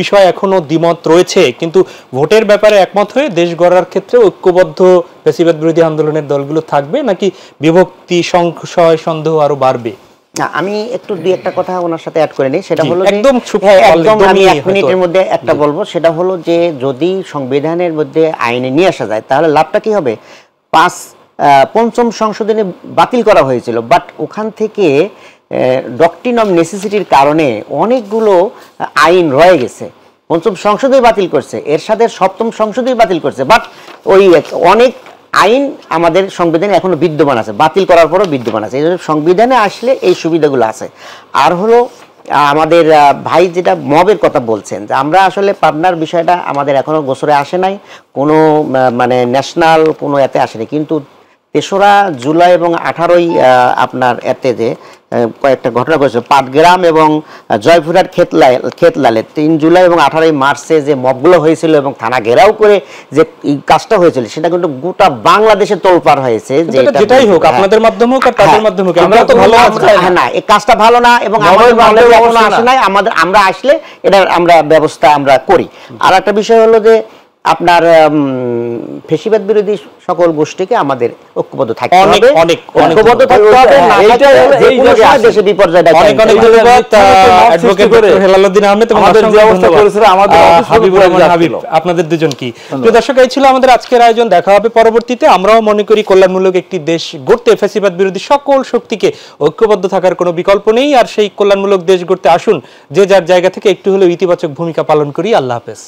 বিষয় এখনো দ্বিমত রয়েছে, কিন্তু ভোটের ব্যাপারে একমত হয়ে দেশ গড়ার ক্ষেত্রে ঐক্যবদ্ধ ফ্যাসিবাদ বিরোধী আন্দোলনের দলগুলো থাকবে, নাকি বিভক্তি, সংশয়, সন্দেহ আরো বাড়বে? না, আমি একটু 2-1টা কথা ওনার সাথে অ্যাড করে নিই। সেটা হলো একদম আমি 1 মিনিটের মধ্যে একটা বলবো, সেটা হলো যে যদি সংবিধানের মধ্যে আইনে নিয়ে আসা যায় তাহলে লাভটা কি হবে? 5ম সংশোধনী বাতিল করা হয়েছিল, বাট ওখান থেকে ডক্ট্রিন অফ নেসেসিটির কারণে অনেকগুলো আইন রয়ে গেছে। 5ম সংসদই বাতিল করছে, এর সাথে 7ম সংসদই বাতিল করছে, বাট ওই অনেক আইন আমাদের সংবিধানে এখনো বিদ্যমান আছে, বাতিল করার পরও বিদ্যমান আছে। এই জন্য সংবিধানে আসলে এই সুবিধাগুলো আছে। আর হলো আমাদের ভাই যেটা মবের কথা বলছেন, যে আমরা আসলে পাবনার বিষয়টা আমাদের এখনো গোসরে আসে নাই, কোনো মানে ন্যাশনাল কোনো এতে আসেনি, কিন্তু 3রা জুলাই এবং 18ই আপনার এতে যে কয়েকটা ঘটনা ঘটেছে, পাটগ্রাম এবং জয়পুরহাট খেতলালে 3 জুলাই এবং 18ই মার্চে যে মবগুলো হয়েছিল এবং থানা ঘেরাও করে যে কাজটা হয়েছিল, সেটা কিন্তু গোটা বাংলাদেশে তোলপাড় হয়েছে। যেটাই হোক, আপনাদের মাধ্যমে হোক আর তাদের মাধ্যমে হোক, আমরা তো ভালো না, এই কাজটা ভালো না, এবং আমাদের বাংলাদেশে এখনো আসে নাই। আমরা আসলে এটা আমরা ব্যবস্থা আমরা করি। আর একটা বিষয় হলো যে আপনার ফেসিবাদ বিরোধী সকল গোষ্ঠীকে আমাদের ঐক্যবদ্ধ থাকতে অনেক, হবে, অনেক, ঐক্যবদ্ধ থাকতে হবে, না এইটা থাকলে হলো যে এই কোনো জায়গায় সময় আসে। দেশে বিপর্যয় ডেকে অনেক আনতে অনেক পারে। ধন্যবাদ অ্যাডভোকেট করে ডক্টর হেলালুদ্দিন আহমেদ এবং আমাদের যে অসংখ্য অবস্থা ধন্যবাদ, করেছিল, আমাদের অফিস হাবিবুর রহমান যাচ্ছিল। হাবিব, আপনাদের দুজনকে। প্রিয় দর্শক, এই ছিল আমাদের আজকের আয়োজন। দেখা হবে পরবর্তীতে। আমরাও মনে করি কল্যাণমূলক একটি দেশ গড়তে ফ্যাসিবাদ বিরোধী সকল শক্তিকে ঐক্যবদ্ধ থাকার কোনো বিকল্প নেই। আর সেই কল্যাণমূলক দেশ গড়তে আসুন যে যার জায়গা থেকে একটু হলেও ইতিবাচক ভূমিকা পালন করি। আল্লাহ হাফেজ।